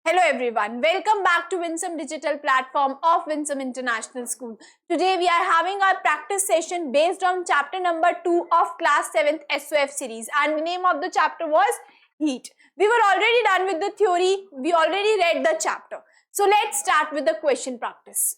Hello everyone, welcome back to Winsome Digital Platform of Winsome International School. Today we are having our practice session based on chapter number 2 of class 7th SOF series, and the name of the chapter was Heat. We were already done with the theory, we already read the chapter. So let's start with the question practice.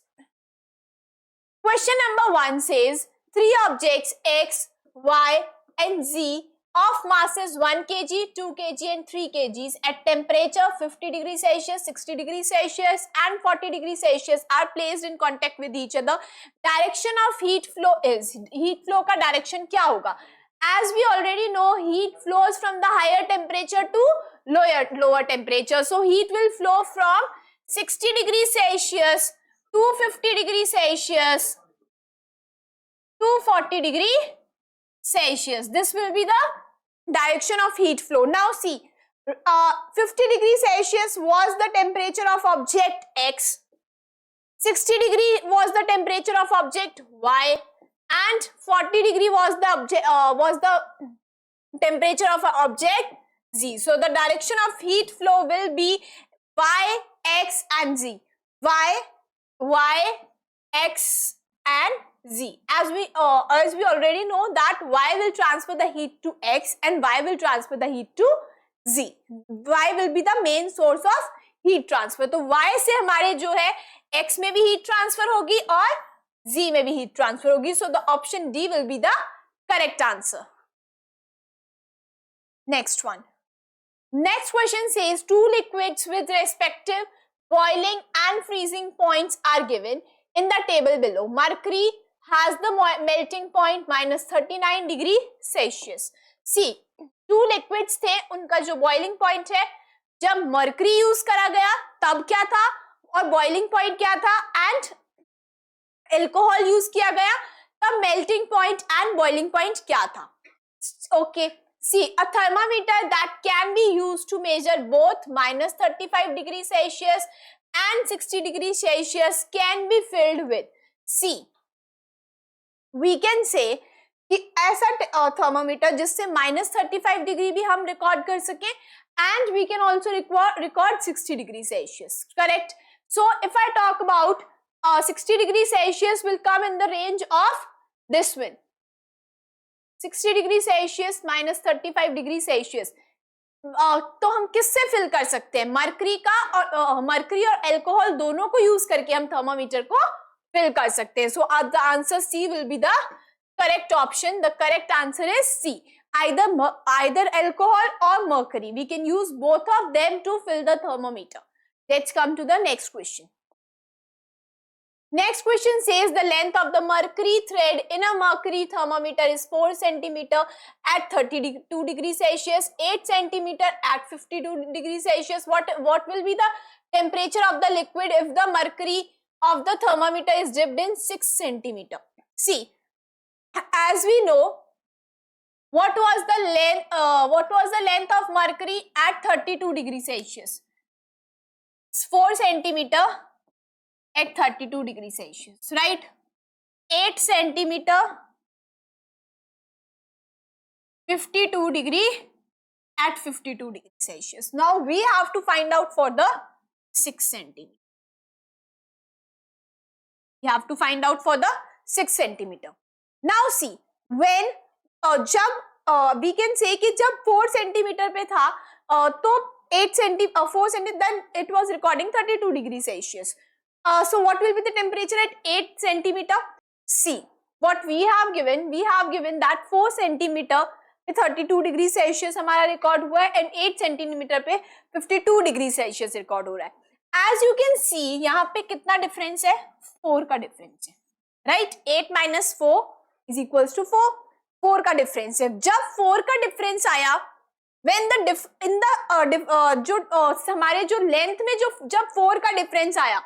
Question number 1 says, three objects X, Y and Z of masses 1 kg, 2 kg and 3 kgs at temperature 50 degrees Celsius, 60 degrees Celsius and 40 degrees Celsius are placed in contact with each other. Direction of heat flow is, heat flow का direction क्या होगा? As we already know, heat flows from the higher temperature to lower temperature. So heat will flow from 60 degrees Celsius to 50 degrees Celsius to 40 degrees Celsius. This will be the direction of heat flow. Now see, 50 degrees Celsius was the temperature of object X, 60 degree was the temperature of object Y, and 40 degree was the temperature of object Z. So the direction of heat flow will be Y, X and Z. Y, X and Z. As we already know that Y will transfer the heat to X and Y will transfer the heat to Z. Y will be the main source of heat transfer. तो Y से हमारे जो है X में भी heat transfer होगी और Z में भी heat transfer होगी. So the option D will be the correct answer. Next one. Next question says two liquids with respective boiling and freezing points are given in the table below. Mercury has the melting point minus 39 degree Celsius. See, two liquids थे, उनका जो boiling point है, जब mercury use करा गया तब क्या था और boiling point क्या था, and alcohol use किया गया तब melting point and boiling point क्या था. Okay. See, a thermometer that can be used to measure both minus 35 degrees Celsius and 60 degrees Celsius can be filled with. See, we can say कि ऐसा thermometer जिससे minus 35 degree भी हम record कर सकें and we can also record 60 degrees Celsius. Correct? So, if I talk about 60 degrees Celsius will come in the range of this one. 60 degree Celsius minus 35 degree Celsius. तो हम किससे fill कर सकते हैं? मरकरी का और मरकरी और alcohol दोनों को यूज करके हम थर्मोमीटर को फिल कर सकते हैं. So the answer C will be the correct option. The correct answer is C. either alcohol or mercury. We can use both of them to fill the thermometer. Let's come to the next question. Next question says the length of the mercury thread in a mercury thermometer is 4 cm at 32 degrees Celsius, 8 cm at 52 degrees Celsius. What will be the temperature of the liquid if the mercury of the thermometer is dipped in 6 cm? See, as we know, what was the length of mercury at 32 degrees Celsius? 4 cm at 32 degrees Celsius, right? 8 centimeter, 52 degree at 52 degrees Celsius. Now we have to find out for the 6 centimeter. You have to find out for the 6 centimeter. Now see, when जब we can say कि जब 4 centimeter पे था तो 4 centimeter, then it was recording 32 degrees Celsius. So what will be the temperature at 8 centimeter? See, what we have given that 4 centimeter पे 32 degree Celsius हमारा record हुआ है and 8 सेंटीमीटर पे 52 डिग्री सेल्सियस रिकॉर्ड हो रहा है. As you can see, यहाँ पे कितना डिफरेंस है? 4 का डिफरेंस है, right? 8 minus 4 is equals to 4. 4 का डिफरेंस है. जब 4 का डिफरेंस आया, when the हमारे जो लेंथ में जब 4 का डिफरेंस आया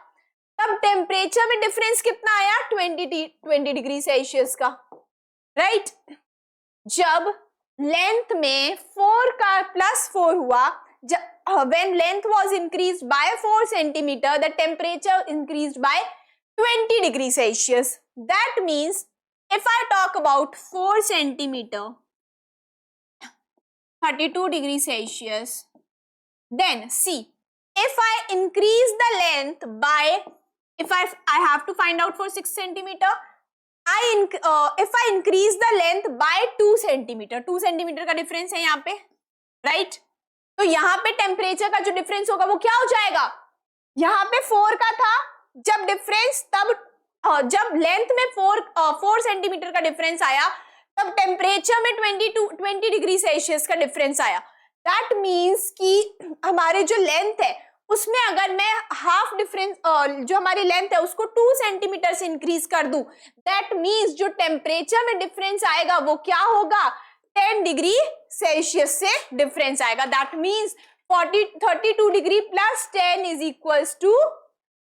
तब टेम्परेचर में डिफरेंस कितना आया? 20 डिग्री सेल्सियस का, राइट? जब लेंथ में 4 का प्लस 4 हुआ, when length was increased by 4 centimeter, the temperature increased by 20 degree Celsius. That means if I talk about 4 centimeter, 32 degree Celsius, then see, if I increase the length by, if I have to find out for 6 centimeter, if I increase the length by 2 centimeter, 2 centimeter का difference है यहाँ पे, right? तो यहाँ पे temperature का जो difference होगा वो क्या हो जाएगा? यहाँ पे 4 का था जब डिफरेंस, तब जब लेंथ में 4 सेंटीमीटर का डिफरेंस आया, तब टेम्परेचर में 20 डिग्री सेल्सियस का डिफरेंस आया। दैट मीन्स कि हमारे जो लेंथ है उसमें अगर मैं हाफ डिफरेंस, जो हमारी लेंथ है उसको 2 सेंटीमीटर से इंक्रीज कर दूं, दैट मीन्स जो टेम्परेचर में डिफरेंस आएगा वो क्या होगा? 10 डिग्री सेल्सियस से डिफरेंस आएगा। That means 32 degree plus 10 is equals to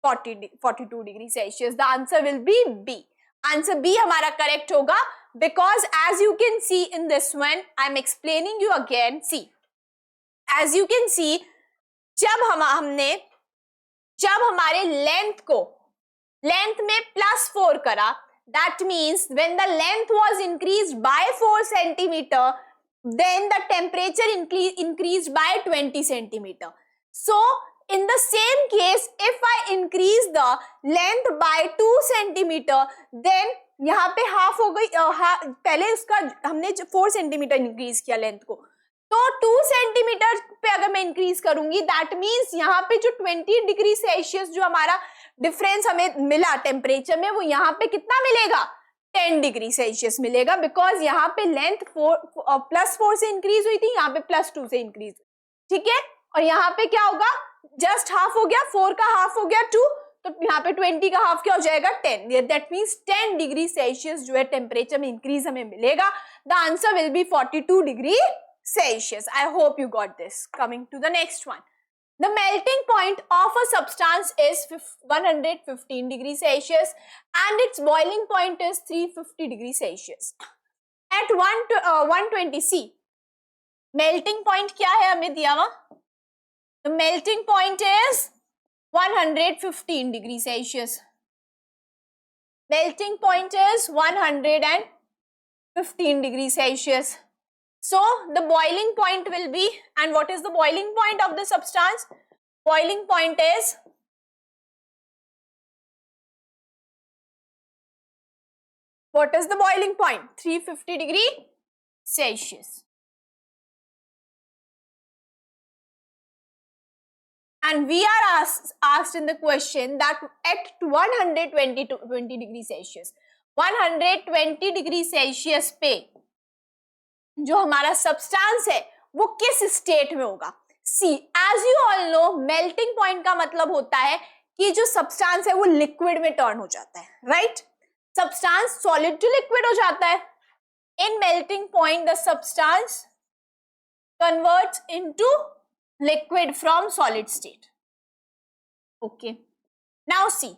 42 degree Celsius. The answer will be B. Answer B हमारा करेक्ट होगा, because as you can see in this one, I am explaining you again. See, as you can see, जब हमारे length में +4 करा, that means when the length was increased by 4 centimeter, then the temperature increased by 20 centimeter. So in the same case, if I increase the length by 2 centimeter, then यहाँ पे half हो गई, पहले उसका हमने 4 सेंटीमीटर इंक्रीज किया length को, तो 2 सेंटीमीटर पे अगर मैं इंक्रीज करूंगी, दैट मीन्स यहाँ पे जो 20 डिग्री सेल्सियस जो हमारा डिफरेंस हमें मिला टेम्परेचर में, वो यहाँ पे कितना मिलेगा? 10 डिग्री सेल्सियस मिलेगा, बिकॉज यहाँ पे लेंथ +4 से इंक्रीज हुई थी, यहाँ पे +2 से इंक्रीज, ठीक है? और यहाँ पे क्या होगा? जस्ट हाफ हो गया, 4 का हाफ हो गया 2, तो यहाँ पे 20 का हाफ क्या हो जाएगा? 10। दैट मीन्स 10 डिग्री सेल्सियस जो है टेम्परेचर में इंक्रीज हमें मिलेगा। The answer will B 42 degree Celsius. I hope you got this. Coming to the next one. The melting point of a substance is 115 degrees Celsius and its boiling point is 350 degrees Celsius. At 120 C, melting point क्या है हमें दिया हुआ? The melting point is 115 degrees Celsius. Melting point is 115 degrees Celsius. So the boiling point will be, and what is the boiling point of the substance? Boiling point is what is the boiling point? 350 degree Celsius. And we are asked in the question that at 120 degree Celsius, 120 degree Celsius पे जो हमारा substance है वो किस state में होगा? C, as you all know, melting point का मतलब होता है कि जो सब्सटेंस है वो लिक्विड में टर्न हो जाता है, right? Substance solid to liquid हो जाता है। In melting point the substance converts into liquid from solid state. Okay, now see,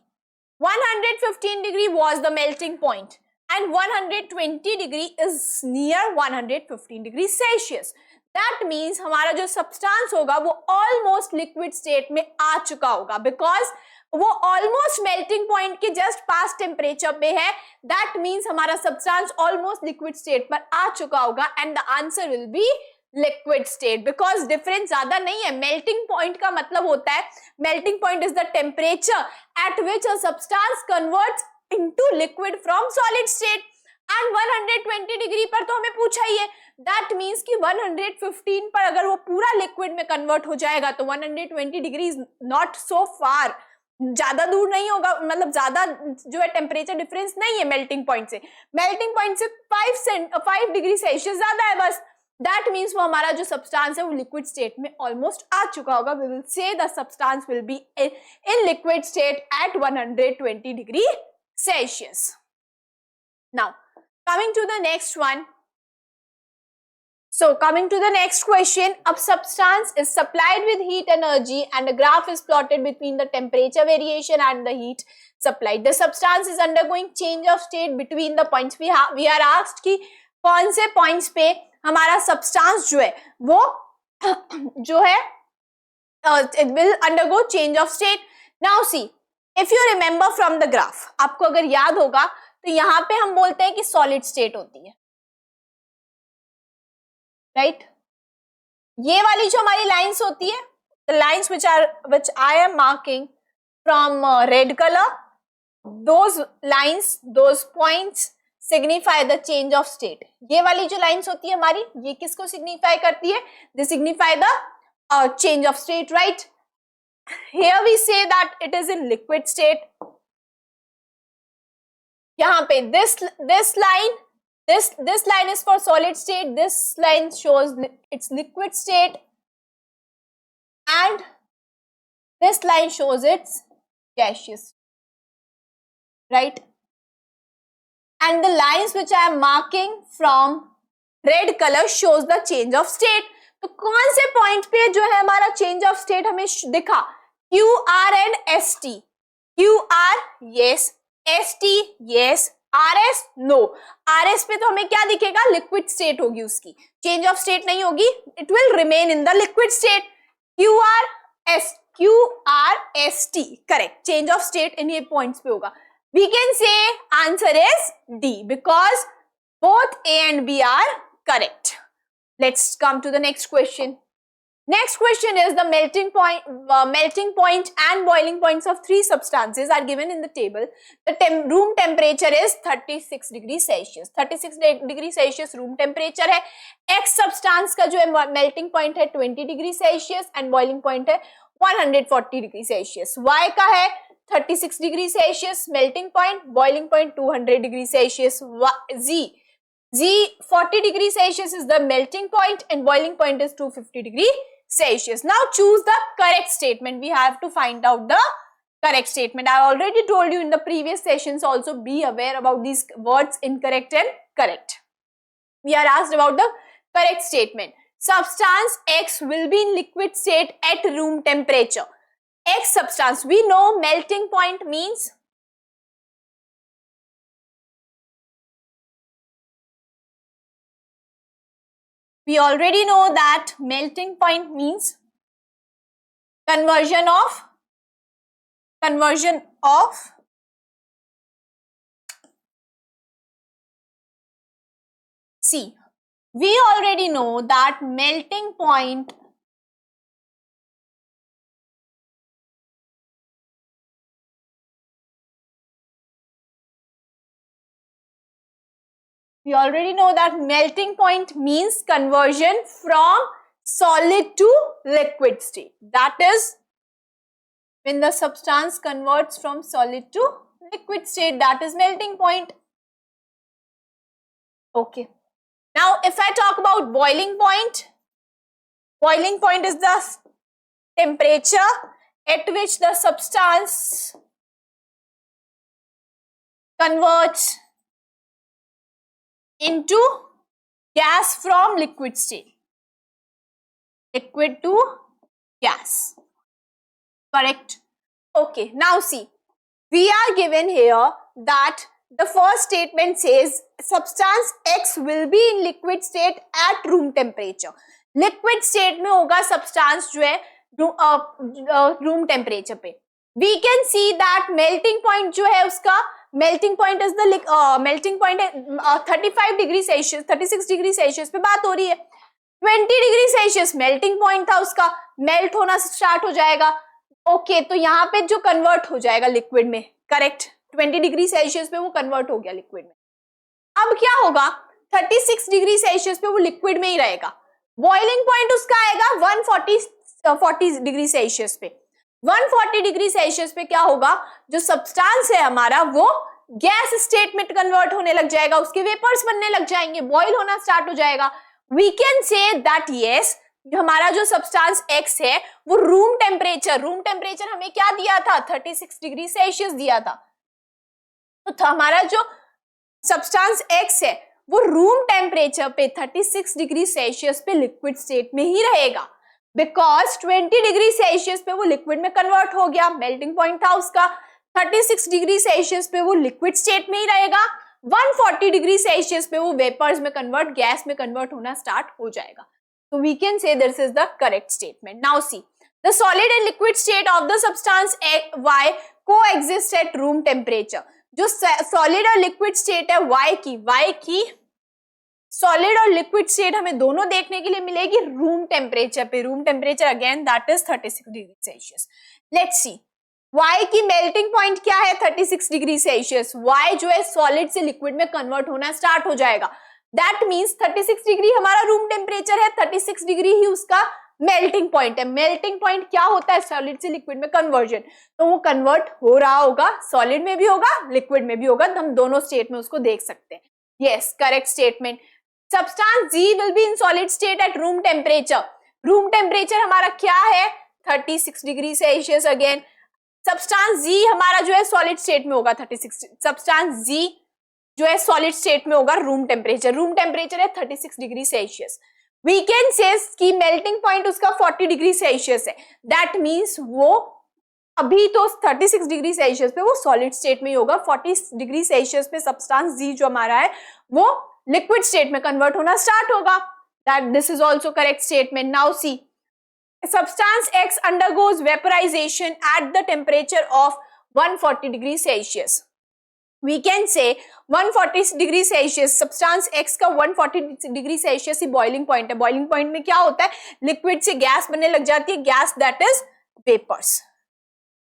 115 degree was the melting point and 120 degree is near 115 degree Celsius. That means हमारा जो substance होगा वो almost liquid state में आ चुका होगा, because वो almost melting point के just past temperature पे है। That means हमारा substance almost liquid state पर आ चुका होगा and the answer will be liquid state, because difference ज्यादा नहीं है। मेल्टिंग पॉइंट का मतलब होता है, melting point is the temperature at which a substance converts into liquid from solid state, and 120 degree पर तो हमें पूछा ही है। दैट मीन्स कि 115 पर अगर वो पूरा लिक्विड में कन्वर्ट हो जाएगा तो 120 डिग्री इज नॉट सो फार, ज्यादा दूर नहीं होगा, मतलब ज्यादा जो है टेम्परेचर डिफरेंस नहीं है मेल्टिंग पॉइंट से। मेल्टिंग पॉइंट से 5 डिग्री सेल्सियस ज्यादा है बस। That means वो हमारा जो सब्सटेंस है वो लिक्विड स्टेट में ऑलमोस्ट आ चुका होगा। We will say the substance will be in liquid state at 120 degree Celsius. Now, coming to the next one. So, coming to the next question, a substance is supplied with heat energy and a graph is plotted between the temperature variation and the heat supplied. The substance is undergoing change of state between the points. We are asked कि कौन से points पे हमारा substance जो है वो जो है it will undergo change of state. Now see, if you remember from the graph, आपको अगर याद होगा तो यहाँ पे हम बोलते हैं कि सॉलिड स्टेट होती है, राइट? ये वाली जो हमारी लाइंस होती है the lines which I am marking from red color, those lines, those points signify the change of state. ये वाली जो lines होती है हमारी, ये किसको signify करती है? They signify the change of state, right? Here we say that it is in liquid state. यहाँ पे this line is for solid state. This line shows its liquid state, and this line shows its gaseous, right? And the lines which I am marking from red color shows the change of state. तो कौन से point पे जो है हमारा change of state हमें दिखा? Q, R and S T. Q, R, yes. S T, yes. R S, no. R S पे तो हमें क्या दिखेगा? लिक्विड स्टेट होगी उसकी, चेंज ऑफ स्टेट नहीं होगी. It will remain in the liquid state. Q, R, S T, correct. Change of state इन्हीं पॉइंट्स पे होगा. We can say answer is D because both A and B are correct. Let's come to the next question. Next question is the melting point and boiling points of three substances are given in the table. The room temperature is 36 degrees Celsius. 36 degree Celsius room temperature है. X substance का जो है melting point है 20 degree Celsius and boiling point है 140 degree Celsius. Y का है 36 degree Celsius melting point, boiling point 200 degree Celsius. Z 40 degree Celsius is the melting point and boiling point is 250 degree Celsius. Now choose the correct statement. We have to find out the correct statement. I already told you in the previous sessions also, be aware about these words incorrect and correct. We are asked about the correct statement. Substance X will be in liquid state at room temperature. X substance, we know melting point means we already know that melting point means conversion of see, we already know that melting point means conversion from solid to liquid state. That is when the substance converts from solid to liquid state, that is melting point. Okay. Now if I talk about boiling point is the temperature at which the substance converts into gas from liquid state. Liquid to gas. Correct. Okay. Now see, we are given here that the first statement says substance X will be in liquid state at room temperature. Liquid state में होगा substance जो है room temperature पे. We can see that melting point जो है उसका melting point is the melting point है 35 degree Celsius, 36 degree Celsius पे बात हो रही है. 20 degree Celsius melting point था उसका, melt होना start हो जाएगा. ओके तो यहाँ पे जो कन्वर्ट हो जाएगा लिक्विड में, करेक्ट, 20 डिग्री सेल्सियस पे वो कन्वर्ट हो गया लिक्विड में. अब क्या होगा, 36 डिग्री सेल्सियस पे वो लिक्विड में ही रहेगा. बॉइलिंग पॉइंट उसका आएगा 140 डिग्री सेल्सियस पे. 140 डिग्री सेल्सियस पे क्या होगा, जो सब्सटेंस है हमारा वो गैस स्टेट में कन्वर्ट होने लग जाएगा, उसके वेपर्स बनने लग जाएंगे, बॉइल होना स्टार्ट हो जाएगा. We can say that yes, हमारा जो सब्सटेंस X है वो रूम टेम्परेचर हमें क्या दिया था, 36 डिग्री सेल्सियस दिया था. तो हमारा जो सब्सटेंस X है वो रूम टेम्परेचर पे 36 डिग्री सेल्सियस पे लिक्विड स्टेट में ही रहेगा, बिकॉज 20 डिग्री सेल्सियस पे वो लिक्विड में कन्वर्ट हो गया, मेल्टिंग पॉइंट था उसका. 36 डिग्री सेल्सियस पे वो लिक्विड स्टेट में ही रहेगा. 140 डिग्री सेल्सियस पे वो वेपर्स में कन्वर्ट, गैस में कन्वर्ट होना स्टार्ट हो जाएगा. So we can say this is the correct statement. Now see, the solid and liquid state of the substance Y coexist at room temperature. जो solid और liquid state है Y की solid और liquid state हमें दोनों देखने के लिए मिलेगी रूम टेम्परेचर पे. Room temperature again that is 36 degree Celsius. Let's see Y की मेल्टिंग पॉइंट क्या है 36 डिग्री सेल्सियस. Y जो है सॉलिड से लिक्विड में कन्वर्ट होना स्टार्ट हो जाएगा. दैट मीन्स 36 डिग्री हमारा रूम टेम्परेचर है, 36 डिग्री ही उसका मेल्टिंग पॉइंट है. मेल्टिंग पॉइंट क्या होता है सॉलिड से लिक्विड में कन्वर्जन. तो वो कन्वर्ट हो रहा होगा, सॉलिड में भी होगा लिक्विड में भी होगा, तो हम दोनों स्टेट में उसको देख सकते हैं. Yes correct statement. Substance G will be in solid state at room temperature. Room temperature हमारा क्या है 36 degree Celsius. Again substance G हमारा जो है सॉलिड स्टेट में होगा 36. सब्सटेंस G जो है सॉलिड स्टेट में होगा रूम टेम्परेचर. रूम टेम्परेचर है 36 डिग्री सेल्सियस. वी कैन से कि मेल्टिंग पॉइंट उसका 40 डिग्री सेल्सियस है. दैट मीन्स वो अभी तो 36 डिग्री सेल्सियस पे वो सॉलिड स्टेट में ही होगा. 40 डिग्री सेल्सियस पे सब्सटेंस G जो हमारा है वो लिक्विड स्टेट में कन्वर्ट होना स्टार्ट होगा. That this is also correct statement. Now C substance X undergoes vaporization at the temperature of 140 degree Celsius. We can say 140 degree Celsius substance X का 140 degree Celsius ही boiling point है. boiling point में क्या होता है liquid से gas बनने लग जाती है. Gas that is vapours.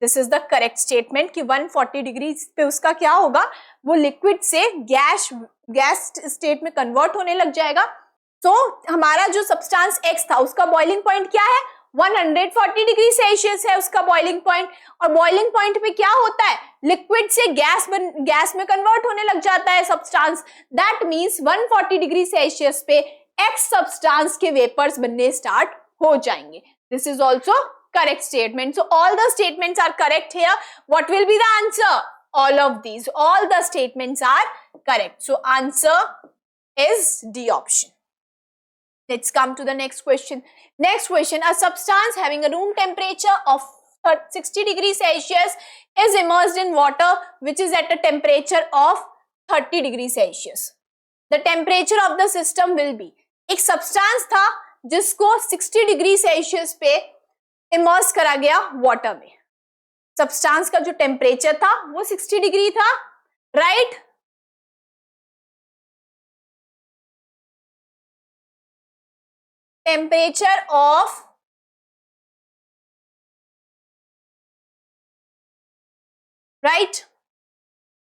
This is the correct statement कि 140 डिग्री पे उसका क्या होगा वो लिक्विड से गैस स्टेट में कन्वर्ट होने लग जाएगा. तो हमारा जो सब्सटेंस X था उसका बॉइलिंग पॉइंट क्या है 140 डिग्री सेल्सियस है उसका बॉइलिंग पॉइंट. और बॉइलिंग पॉइंट पे क्या होता है लिक्विड से गैस में कन्वर्ट होने लग जाता है substance. That means 140 degree Celsius पे X सब्सटेंस के वेपर्स बनने स्टार्ट हो जाएंगे. This is also correct statement. So all the statements are correct here. What will be the answer? All of these. All the statements are correct. So answer is D option. Let's come to the next question. Next question. A substance having a room temperature of 60 degrees Celsius is immersed in water which is at a temperature of 30 degrees Celsius. The temperature of the system will be. एक substance था जिसको 60 degree Celsius पे immerse करा गया water में. Substance का जो temperature था वो 60 डिग्री था. Right temperature of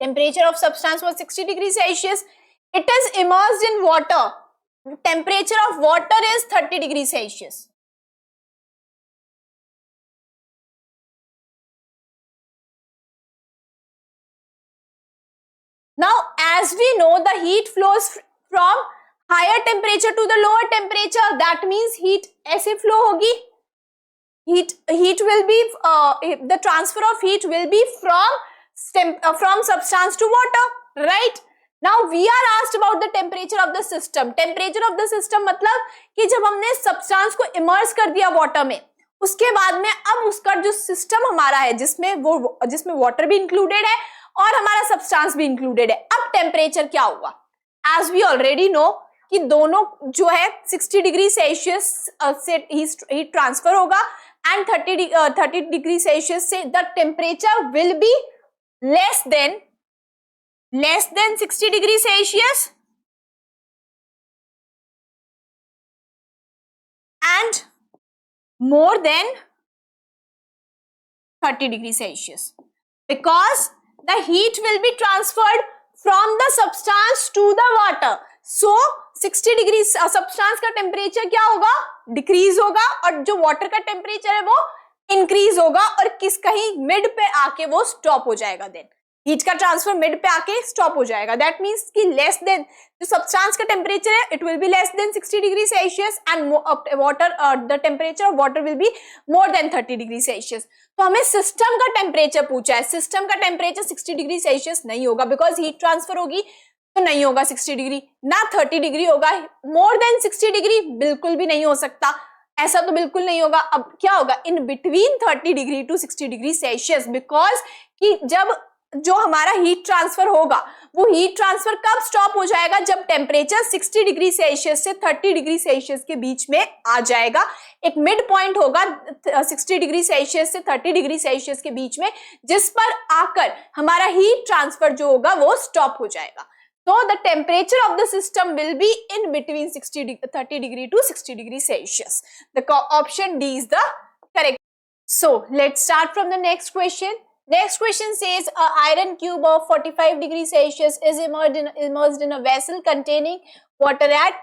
temperature of substance was 60 degree Celsius. It is immersed in water. Temperature of water is 30 degree Celsius. Now, as we know, the heat flows from higher temperature to the lower temperature. That means heat ऐसे flow होगी. Heat will be the transfer of heat will be from substance to water, right? Now we are asked about the temperature of the system. Temperature of the system मतलब कि जब हमने substance को immerse कर दिया water में, उसके बाद में अब उसका जो system हमारा है जिसमें water भी included है और हमारा सब्सटेंस भी इंक्लूडेड है. अब टेम्परेचर क्या हुआ एज वी ऑलरेडी नो कि दोनों जो है 60 डिग्री सेल्सियस से हीट ट्रांसफर होगा एंड 30 डिग्री सेल्सियस से the temperature will be less than 60 degree Celsius and more than 30 degree Celsius because the heat will be transferred from the substance to the water. So 60 degree substance का temperature क्या होगा decrease होगा और जो water का temperature है वो increase होगा और कहीं मिड पे आके वो स्टॉप हो जाएगा. देन हीट का ट्रांसफर मिड पे आके स्टॉप हो जाएगा. दैट मीन्स कि लेस देन जो सब्सटेंस का टेम्परेचर है it will be less than 60 degree Celsius and water the temperature of water will be more than 30 degree Celsius. तो हमें सिस्टम का टेम्परेचर पूछा है. सिस्टम का टेम्परेचर 60 डिग्री सेल्सियस नहीं होगा बिकॉज हीट ट्रांसफर होगी तो नहीं होगा 60 डिग्री ना 30 डिग्री होगा. मोर देन 60 डिग्री बिल्कुल भी नहीं हो सकता. ऐसा तो बिल्कुल नहीं होगा. अब क्या होगा in between 30 degree to 60 degree Celsius because कि जब जो हमारा हीट ट्रांसफर होगा वो हीट ट्रांसफर कब स्टॉप हो जाएगा जब टेम्परेचर 60 डिग्री सेल्सियस से 30 डिग्री सेल्सियस के बीच में आ जाएगा. एक मिड पॉइंट होगा 60 डिग्री सेल्सियस से 30 डिग्री सेल्सियस के बीच में जिस पर आकर हमारा हीट ट्रांसफर जो होगा वो स्टॉप हो जाएगा. So the temperature of the system will be in between 30 degree to 60 degree Celsius. The option D is the correct. So let's start from the next question. Next question says a iron cube of 45 degrees Celsius is immersed in a vessel containing water at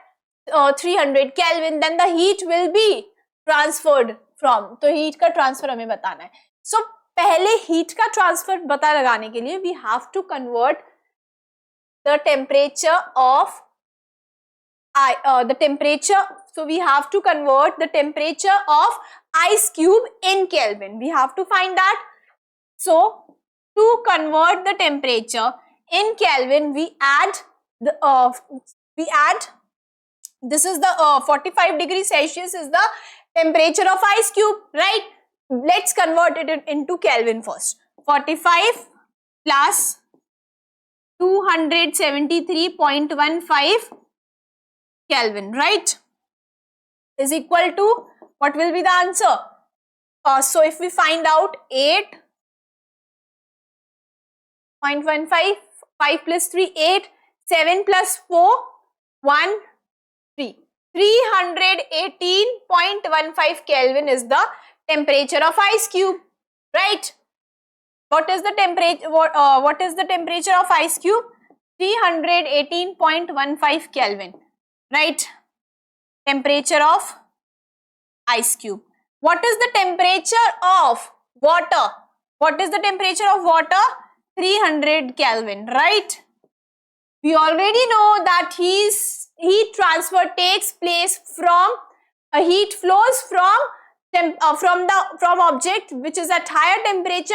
300 Kelvin. Then the heat will be transferred from. तो heat का transfer हमें बताना है. So पहले heat का transfer पता लगाने के लिए we have to convert the temperature of so we have to convert the temperature of ice cube in Kelvin. We have to find that. So to convert the temperature in Kelvin, we add this is the 45 degrees Celsius is the temperature of ice cube, right? Let's convert it into Kelvin first. 45 plus 273.15 Kelvin, right, is equal to, what will be the answer? So if we find out 8.15, 5 plus 3, 8, 7 plus 4, 1, 3. 318.15 Kelvin is the temperature of ice cube, right? What is the temperature? What is the temperature of ice cube? 318.15 Kelvin, right? Temperature of ice cube. What is the temperature of water? What is the temperature of water? 300 Kelvin, right? We already know that heat transfer takes place from heat flows from object which is at higher temperature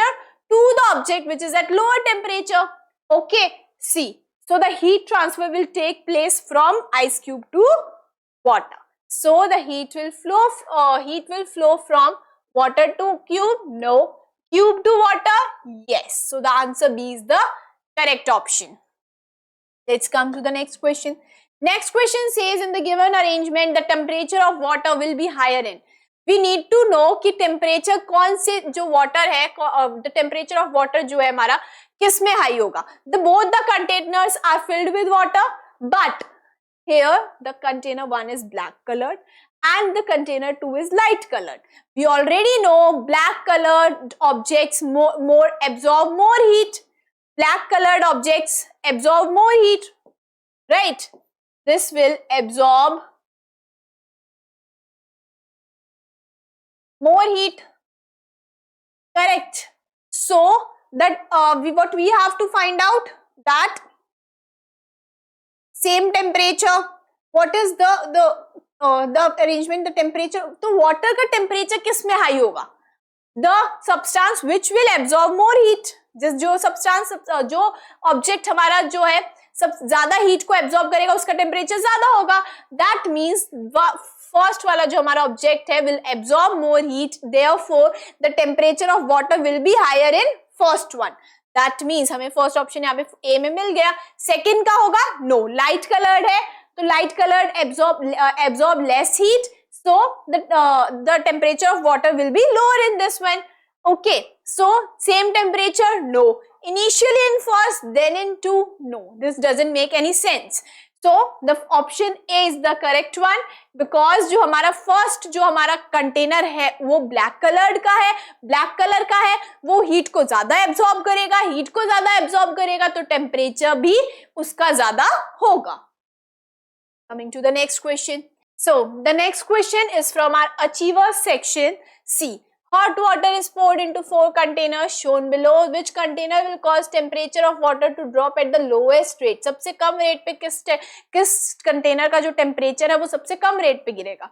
to the object which is at lower temperature. Okay, see. So the heat transfer will take place from ice cube to water. So the heat will flow from water to cube. No. Cube to water? Yes. So the answer B is the correct option. Let's come to the next question. Next question says in the given arrangement the temperature of water will be higher in. We need to know कि temperature कौन से जो water है, the temperature of water जो है हमारा किस में high होगा. Both the containers are filled with water, but here the container 1 is black colored and the container 2 is light colored. We already know black colored objects absorb more heat. Black colored objects absorb more heat, right? This will absorb more heat, correct? So that what we have to find out that same temperature. What is the arrangement? The temperature. तो water का temperature किस में high होगा? The substance which will absorb more heat. जो substance जो object हमारा जो है सब ज्यादा heat को absorb करेगा उसका temperature ज्यादा होगा. That means first वाला जो हमारा object है will absorb more heat. Therefore the temperature of water will be higher in first one. That means हमें first option यहाँ पे A में मिल गया. Second का होगा no, light colored है तो light colored absorb less heat. So the temperature of water will be lower in this one. Okay, so same temperature, no. Initially in first, then in two, no. This doesn't make any sense. So the option A is the correct one because जो हमारा first जो हमारा container है वो black colored का है, black color का है, वो heat को ज़्यादा absorb करेगा, heat को ज़्यादा absorb करेगा तो temperature भी उसका ज़्यादा होगा. Coming to the next question. So the next question is from our achievers section. See, hot water is poured into 4 containers shown below. Which container will cause temperature of water to drop at the lowest rate? सबसे कम rate पे किस container का जो temperature है वो सबसे कम rate पे गिरेगा?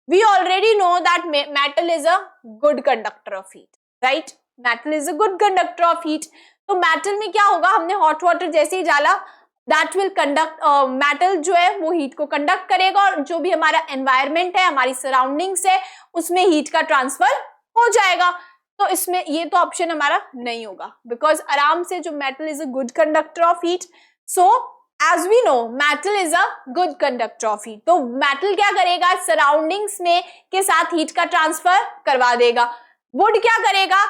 We already know that metal is a good conductor of heat, right? Metal is a good conductor of heat. तो metal में क्या होगा? हमने hot water जैसे ही डाला that will conduct metal जो है वो heat को conduct करेगा और जो भी हमारा environment है हमारी surroundings है उसमें heat का transfer हो जाएगा. तो इसमें ये तो ऑप्शन हमारा नहीं होगा because आराम से जो metal is a good conductor of heat. So as we know metal is a good conductor of heat. तो metal क्या करेगा? surroundings में के साथ heat का transfer करवा देगा. wood क्या करेगा?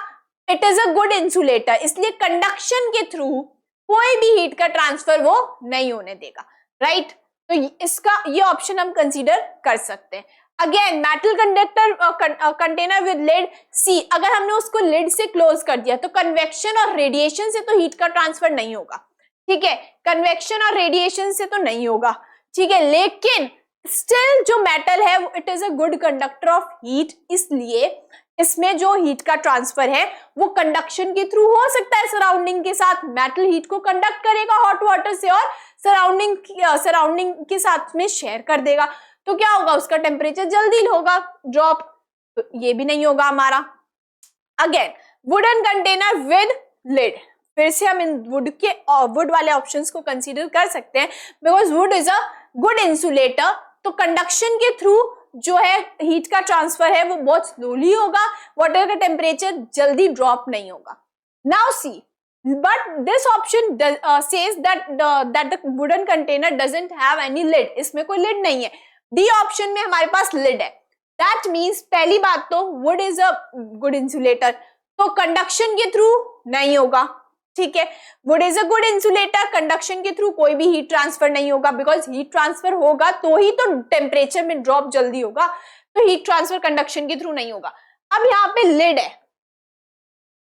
it is a good insulator. इसलिए conduction के through कोई भी हीट का ट्रांसफर वो नहीं होने देगा, राइट। तो इसका ये ऑप्शन हम कंसीडर कर सकते हैं। Again metal conductor container with lid, see अगर हमने उसको लिड से क्लोज कर दिया तो कन्वेक्शन और रेडिएशन से तो हीट का ट्रांसफर नहीं होगा, ठीक है, कन्वेक्शन और रेडिएशन से तो नहीं होगा, ठीक है, लेकिन स्टिल जो मेटल है it is a good conductor of heat, इसलिए इसमें जो हीट का ट्रांसफर है वो कंडक्शन के थ्रू हो सकता है सराउंडिंग के साथ। मेटल हीट को कंडक्ट करेगा हॉट वाटर से और सराउंडिंग के साथ में शेयर कर देगा, तो क्या होगा, उसका टेम्परेचर जल्दी होगा ड्रॉप, तो ये भी नहीं होगा हमारा। Again wooden container with lid, फिर से हम इन वुड वाले ऑप्शंस को कंसीडर कर सकते हैं because wood is a good insulator, तो कंडक्शन के थ्रू जो है हीट का ट्रांसफर है वो बहुत स्लोली होगा, वाटर का टेम्परेचर जल्दी ड्रॉप नहीं होगा। Now see, but this option says that the wooden container doesn't have any lid, इसमें कोई lid नहीं है। डी ऑप्शन में हमारे पास lid है, that means पहली बात तो wood is a good insulator, तो कंडक्शन के थ्रू नहीं होगा, ठीक है, wood is a good insulator, conduction के थ्रू कोई भी हीट ट्रांसफर नहीं होगा, बिकॉज हीट ट्रांसफर होगा तो ही तो टेम्परेचर में ड्रॉप जल्दी होगा, तो हीट ट्रांसफर कंडक्शन के थ्रू नहीं होगा। अब यहाँ पे लिड है,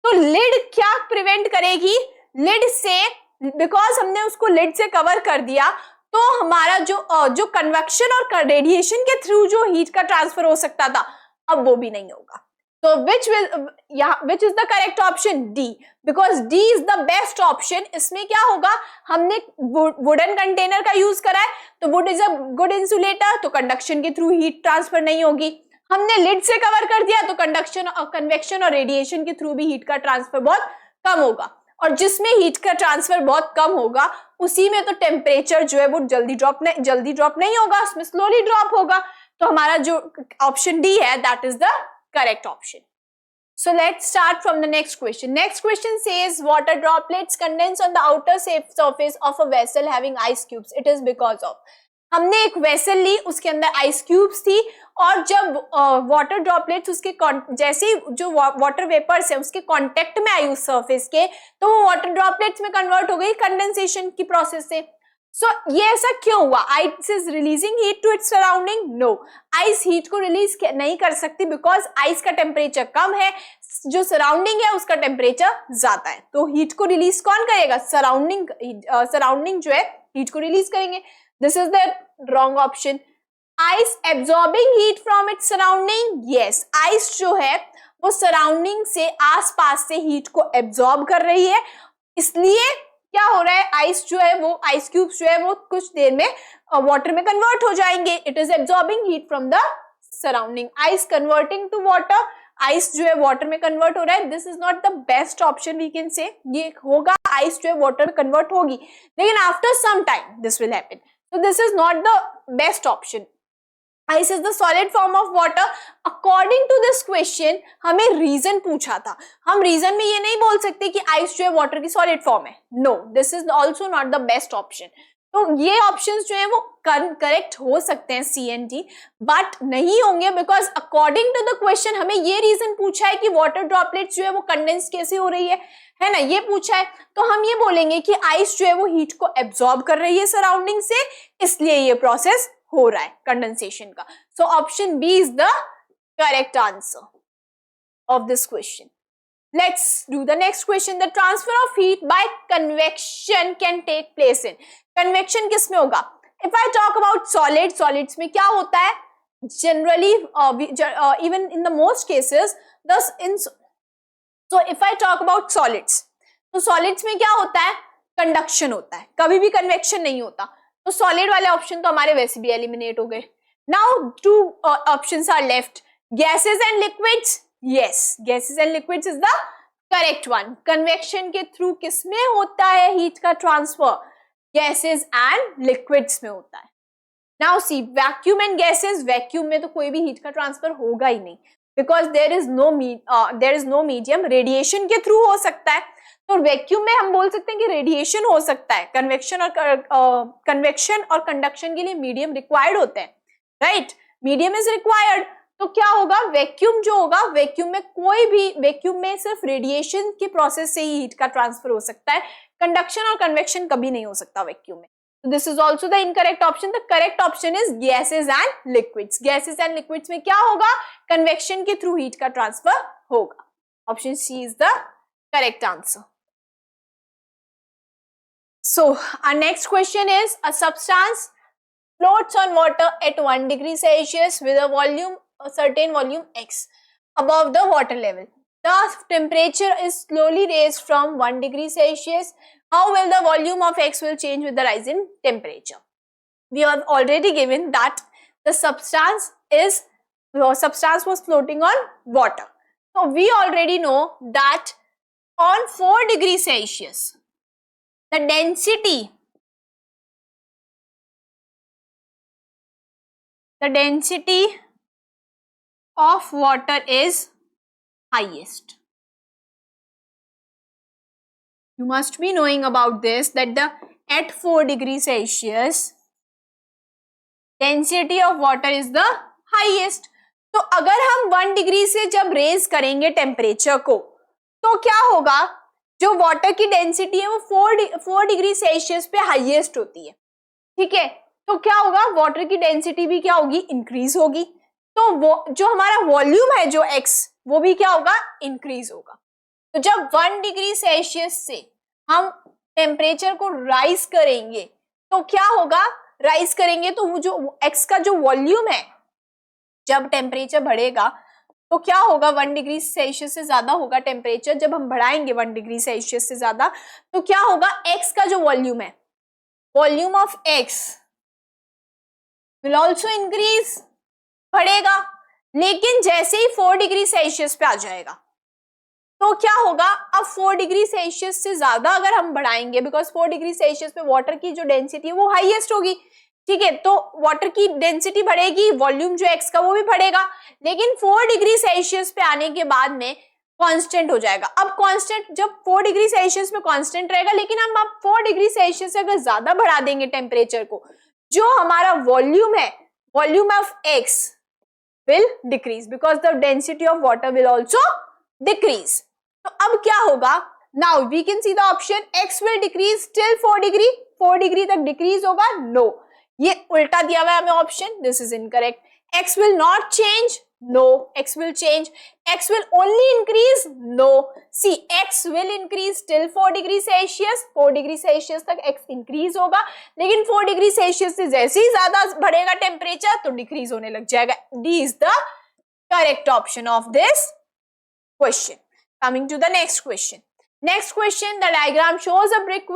तो लिड क्या प्रिवेंट करेगी, लिड से, बिकॉज हमने उसको लिड से कवर कर दिया तो हमारा जो कन्वेक्शन और रेडिएशन के थ्रू जो हीट का ट्रांसफर हो सकता था अब वो भी नहीं होगा। तो which is the correct option, D, because D is the best option. इसमें क्या होगा, हमने वुडन कंटेनर का यूज करा है तो would is a good insulator, तो कंडक्शन के थ्रू हीट ट्रांसफर नहीं होगी। हमने लिड से कवर कर दिया तो कंडक्शन और कन्वेक्शन और रेडिएशन के थ्रू भी हीट का ट्रांसफर बहुत कम होगा, और जिसमें हीट का ट्रांसफर बहुत कम होगा उसी में तो टेम्परेचर जो है वो जल्दी ड्रॉप नहीं होगा, उसमें स्लोली ड्रॉप होगा। तो हमारा जो ऑप्शन डी है that is the correct option. So let's start from the next question. Next question says water droplets condense on the outer surface of a vessel having ice cubes. It is because of, हमने एक vessel ली, उसके अंदर ice cubes थी, और जब water droplets उसके जैसे ही जो वाटर वेपर्स है उसके कांटेक्ट में आई उस सरफेस के, तो वो वाटर ड्रॉपलेट्स में कन्वर्ट हो गई कंडेंसेशन की प्रोसेस से। सो ये ऐसा क्यों हुआ, ice is releasing heat to its surrounding, no, ice heat को रिलीज नहीं कर सकती बिकॉज आइस का टेम्परेचर कम है, जो सराउंडिंग है उसका टेम्परेचर ज्यादा है, तो हीट को रिलीज कौन करेगा, सराउंडिंग जो है हीट को रिलीज करेंगे। This is the wrong option. Ice absorbing heat from its surrounding. Yes, ice जो है वो सराउंडिंग से आसपास से हीट को एब्जॉर्ब कर रही है, इसलिए क्या हो रहा है, आइस जो है वो आइस क्यूब्स जो है वो कुछ देर में वाटर में कन्वर्ट हो जाएंगे। It is absorbing heat from the surrounding, ice converting to water, ice जो है वाटर में कन्वर्ट हो रहा है। This is not the best option we can say, ये होगा आइस जो है वाटर कन्वर्ट होगी, लेकिन after some time this will happen, so this is not the best option. Ice is the solid form of water. According to this question, हमें reason पूछा था, हम रीजन में ये नहीं बोल सकते कि आइस जो है वाटर की सॉलिड फॉर्म है, no, this is also not the best option. तो ये ऑप्शंस जो है वो करेक्ट हो सकते हैं सी एंड डी, बट नहीं होंगे because according to the question हमें ये रीजन पूछा है कि वाटर ड्रॉपलेट्स जो है वो कंडेंस कैसे हो रही है ना, ये पूछा है, तो हम ये बोलेंगे कि आइस जो है वो हीट को एब्जॉर्ब कर रही है सराउंडिंग से, इसलिए ये प्रोसेस हो रहा है कंडेंसेशन का। So option B is the correct answer of this question. Let's do the next question. The transfer of heat by convection can take place in. Convection किसमें होगा? If I talk about solids में क्या होता है? Generally, even in the most cases, so if I talk about solids, तो solids में क्या होता है? Conduction होता है, कभी भी convection नहीं होता। तो solid वाले option तो हमारे वैसे भी eliminate हो गए। Now two options are left. Gases and liquids. Yes, gases and liquids is the correct one. Convection के थ्रू किसमें होता है हीट का ट्रांसफर? Gases and liquids में होता है। Now see, vacuum and gases, vacuum में तो कोई भी हीट का ट्रांसफर होगा ही नहीं, because there is no medium, radiation के थ्रू हो सकता है। तो वैक्यूम में हम बोल सकते हैं कि रेडिएशन हो सकता है, कन्वेक्शन और कंडक्शन के लिए मीडियम रिक्वायर्ड होते हैं, राइट, मीडियम इज रिक्वायर्ड। तो क्या होगा, वैक्यूम जो होगा, वैक्यूम में सिर्फ रेडिएशन के प्रोसेस से ही हीट का ट्रांसफर हो सकता है, कंडक्शन और कन्वेक्शन कभी नहीं हो सकता वैक्यूम में. This is also the incorrect option. The correct option is gases and liquids. Gases and liquids में क्या होगा, कन्वेक्शन के थ्रू हीट का ट्रांसफर होगा. Option C is the correct answer. So our next question is, a substance floats on water at 1 degree Celsius with a certain volume x above the water level. The temperature is slowly raised from 1 degree Celsius. How will the volume of x will change with the rise in temperature? We have already given that the substance was floating on water. So we already know that on 4 degrees Celsius, the density of water is highest. You must be knowing about this, that at 4 degrees Celsius density of water is the highest. तो अगर हम 1 degree से जब raise करेंगे temperature को, तो क्या होगा, जो वाटर की डेंसिटी है वो 4 डिग्री सेल्सियस पे हाईएस्ट होती है. ठीक है, तो क्या होगा, वाटर की डेंसिटी भी क्या होगी, इंक्रीज होगी. तो वो जो हमारा वॉल्यूम है जो x, वो भी क्या होगा, इंक्रीज होगा. तो जब 1 डिग्री सेल्सियस से हम टेम्परेचर को राइज करेंगे तो क्या होगा, राइज करेंगे तो वो जो x का जो वॉल्यूम है, जब टेम्परेचर बढ़ेगा तो क्या होगा, 1 डिग्री सेल्सियस से ज्यादा होगा टेम्परेचर. जब हम बढ़ाएंगे 1 डिग्री सेल्सियस से ज्यादा, तो क्या होगा, x का जो वॉल्यूम है, volume of x will also increase, बढ़ेगा. लेकिन जैसे ही 4 डिग्री सेल्सियस पे आ जाएगा तो क्या होगा, अब 4 डिग्री सेल्सियस से ज्यादा अगर हम बढ़ाएंगे, बिकॉज 4 डिग्री सेल्सियस पे वाटर की जो डेंसिटी है वो हाईएस्ट होगी. ठीक है, तो वाटर की डेंसिटी बढ़ेगी, वॉल्यूम जो x का वो भी बढ़ेगा. लेकिन 4 डिग्री सेल्सियस पे आने के बाद में कांस्टेंट हो जाएगा. अब कांस्टेंट जब 4 डिग्री सेल्सियस में कांस्टेंट रहेगा, लेकिन हम अब 4 डिग्री सेल्सियस से अगर ज्यादा बढ़ा देंगे टेम्परेचर को, जो हमारा वॉल्यूम है, volume of x will decrease because the density of water will also decrease. तो अब क्या होगा, now we can see the option x will decrease till 4 degree. 4 degree तक डिक्रीज होगा, no. ये उल्टा दिया हुआ है हमें option, this is incorrect. x will not change, no. x will change. x will only increase, no. See, x will increase till 4 degree Celsius. 4 degree Celsius तक x increase होगा, लेकिन 4 डिग्री सेल्सियस से जैसे ही ज्यादा बढ़ेगा टेम्परेचर तो decrease होने लग जाएगा. D is the correct option of this question. Coming to the next question. Next question, the diagram shows a brick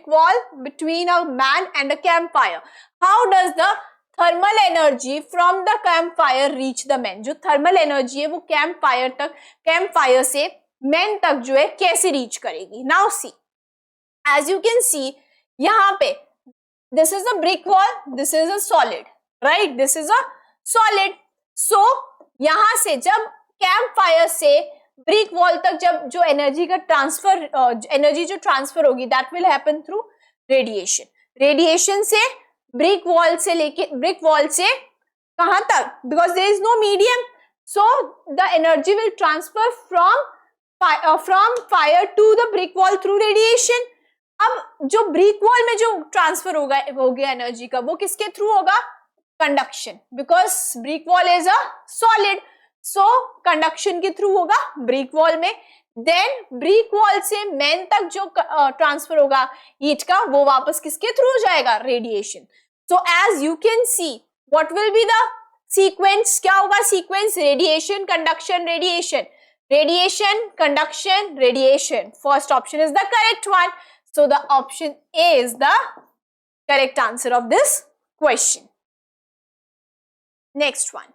wall between a man and a campfire. How does the thermal energy from the campfire reach the man? जो thermal energy है वो campfire से man तक जो है कैसे reach करेगी? Now see, as you can see, यहाँ पे this is a brick wall, this is a solid, right? This is a solid. So यहाँ से जब campfire से ब्रिक वॉल तक जब जो एनर्जी का ट्रांसफर, एनर्जी जो ट्रांसफर होगी, that will happen through radiation. Radiation से ब्रिक वॉल से कहां तक, because there is no medium, so the energy will transfer from fire to the brick wall through radiation. अब जो ब्रिक वॉल में जो ट्रांसफर हो गया एनर्जी का, वो किसके थ्रू होगा, conduction, because brick wall is a solid. So conduction के थ्रू होगा ब्रिक वॉल में. देन ब्रिक वॉल से मैन तक जो ट्रांसफर होगा हीट का, वो वापस किसके थ्रू हो जाएगा, radiation. So as you can see, what will be the sequence, क्या होगा sequence, radiation, conduction, radiation, radiation, conduction, radiation. First option is the correct one. So the option A is the correct answer of this question. Next one.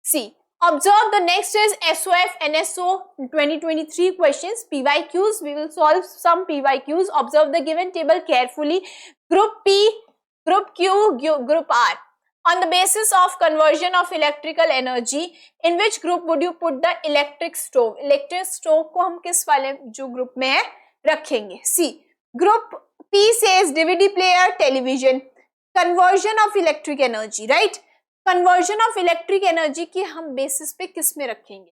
See, observe the next is SOF NSO 2023 questions, PYQs. We will solve some PYQs. Observe the given table carefully. Group P, Group Q, Group R. On the basis of conversion of electrical energy, in which group would you put the electric stove? Electric stove को हम किस वाले जो group में है रखेंगे? See, Group P says DVD player, television. Conversion of electric energy, right? Conversion of electric energy की हम बेसिस पे किस में रखेंगे?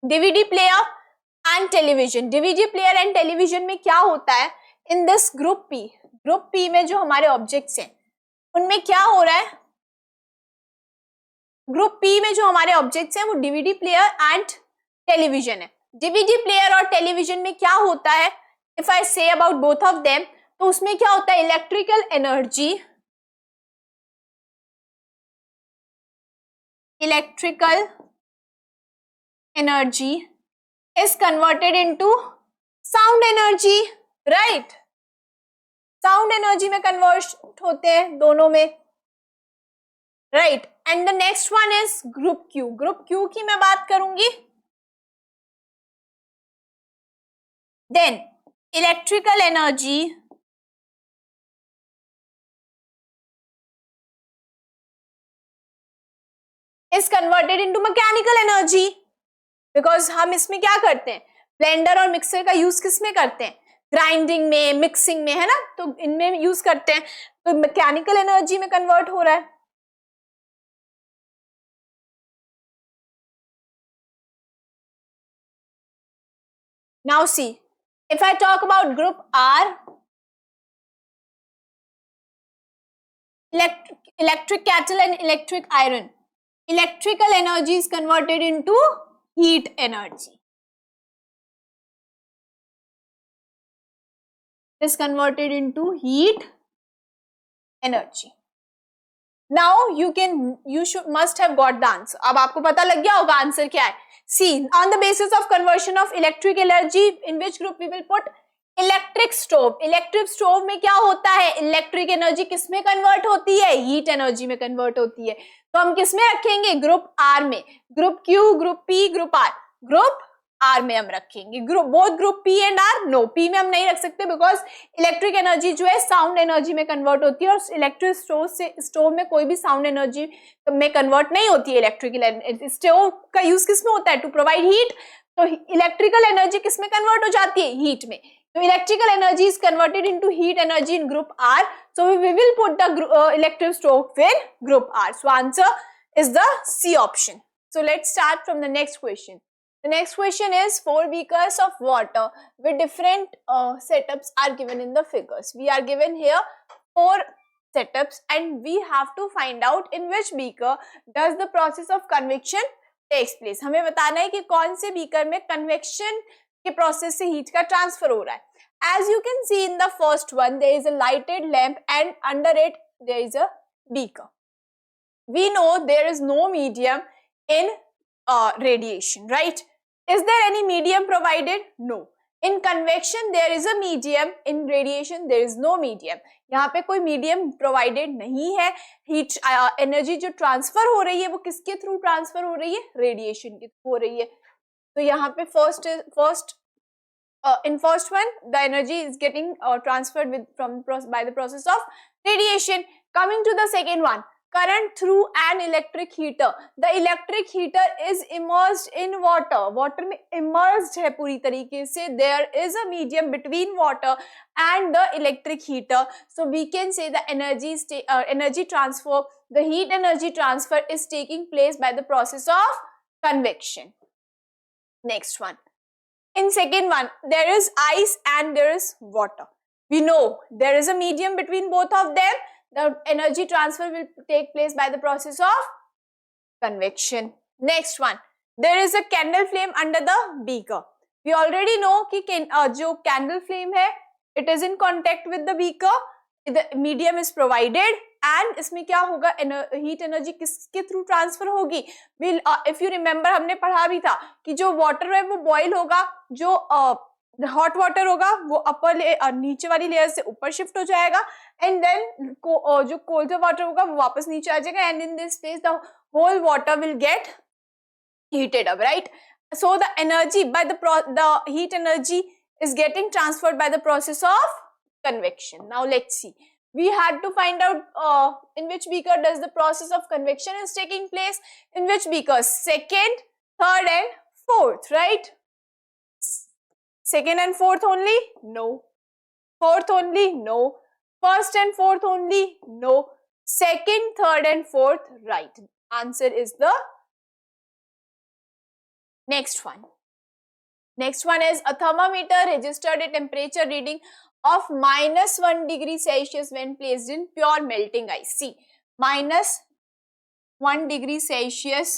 DVD player and television. DVD player and television में क्या होता है? इन दिस ग्रुप पी में जो हमारे ऑब्जेक्ट्स हैं उनमें क्या हो रहा है? ग्रुप पी में जो हमारे ऑब्जेक्ट्स हैं वो डीवीडी प्लेयर एंड टेलीविजन है। डीवीडी प्लेयर और टेलीविजन में क्या होता है? If I say about both of them, तो उसमें क्या होता है? Electrical energy is converted into sound energy, right? Sound energy में कन्वर्ट होते हैं दोनों में, right? And the next one is group Q. Group Q की मैं बात करूंगी, then electrical energy is converted into mechanical energy, because हम इसमें क्या करते हैं? ब्लेंडर और मिक्सर का यूज किस में करते हैं? ग्राइंडिंग में, मिक्सिंग में, है ना? तो इनमें यूज करते हैं, तो मैकेनिकल एनर्जी में कन्वर्ट हो रहा है। Now see, if I talk about group R, electric kettle and electric iron, electrical energy is converted into heat energy, is converted into heat energy. Now you must have got the answer. अब आपको पता लग गया होगा answer क्या है. See, on the basis of conversion of electric energy, in which group we will put electric stove. Electric stove में क्या होता है? इलेक्ट्रिक एनर्जी किस में कन्वर्ट होती है? हीट एनर्जी में कन्वर्ट होती है. तो हम किस में रखेंगे? ग्रुप आर में. Group Q, group P, group R. Group R में हम रखेंगे. Both group P and R. No, P में हम नहीं रख सकते बिकॉज इलेक्ट्रिक एनर्जी जो है साउंड एनर्जी में कन्वर्ट होती है और इलेक्ट्रिक स्टोव में कोई भी साउंड एनर्जी में कन्वर्ट नहीं होती है. इलेक्ट्रिकल स्टोव का यूज किस में होता है? To provide heat. तो इलेक्ट्रिकल एनर्जी किस में कन्वर्ट हो जाती है? हीट में. So electrical energy is converted into heat energy in group R. So we will put the electric stove in group R. So answer is the C option. So let's start from the next question. The next question is 4 beakers of water with different setups are given in the figures. We are given here 4 setups and we have to find out in which beaker does the process of convection takes place. हमें बताना है कि कौन से beaker में convection के process से heat का ट्रांसफर हो रहा है. As you can see in the first one, there is a lighted lamp and under it there is a beaker. We know there is no medium in radiation, right? Is there any medium provided? No. In convection there is a medium. In radiation there is no medium. यहाँ पे कोई medium provided नहीं है. Heat energy जो transfer हो रही है वो किसके through transfer हो रही है? Radiation के through हो रही है. तो यहाँ पे in first one the energy is getting transferred by the process of radiation. Coming to the second one, current through an electric heater. The electric heater is immersed in water. Water में immersed है पूरी तरीके से. There is a medium between water and the electric heater. So we can say the energy transfer, the heat energy transfer is taking place by the process of convection. Next one. In second one, there is ice and there is water. We know there is a medium between both of them. The energy transfer will take place by the process of convection. Next one, there is a candle flame under the beaker. We already know कि जो candle flame है, it is in contact with the beaker. The medium is provided. And इसमें क्या होगा? Heat energy किसके through transfer होगी? If you remember हमने पढ़ा भी था कि जो वाटर है वो बॉईल होगा, जो हॉट वाटर होगा वो अपर नीचे वाली लेयर से ऊपर शिफ्ट हो जाएगा एंड देन जो कोल्ड वाटर होगा वो वापस नीचे आ जाएगा and in this space the whole water will get heated up, right? So the energy by the heat energy is getting transferred by the process of convection. Now let's see. We had to find out in which beaker does the process of convection is taking place. In which beakers? Second, third and fourth, right? Second and fourth only? No. Fourth only? No. First and fourth only? No. second, third and fourth, right. Answer is the next one. Next one is a thermometer registered a temperature reading of -1 degree Celsius when placed in pure melting ice. See, -1 degree Celsius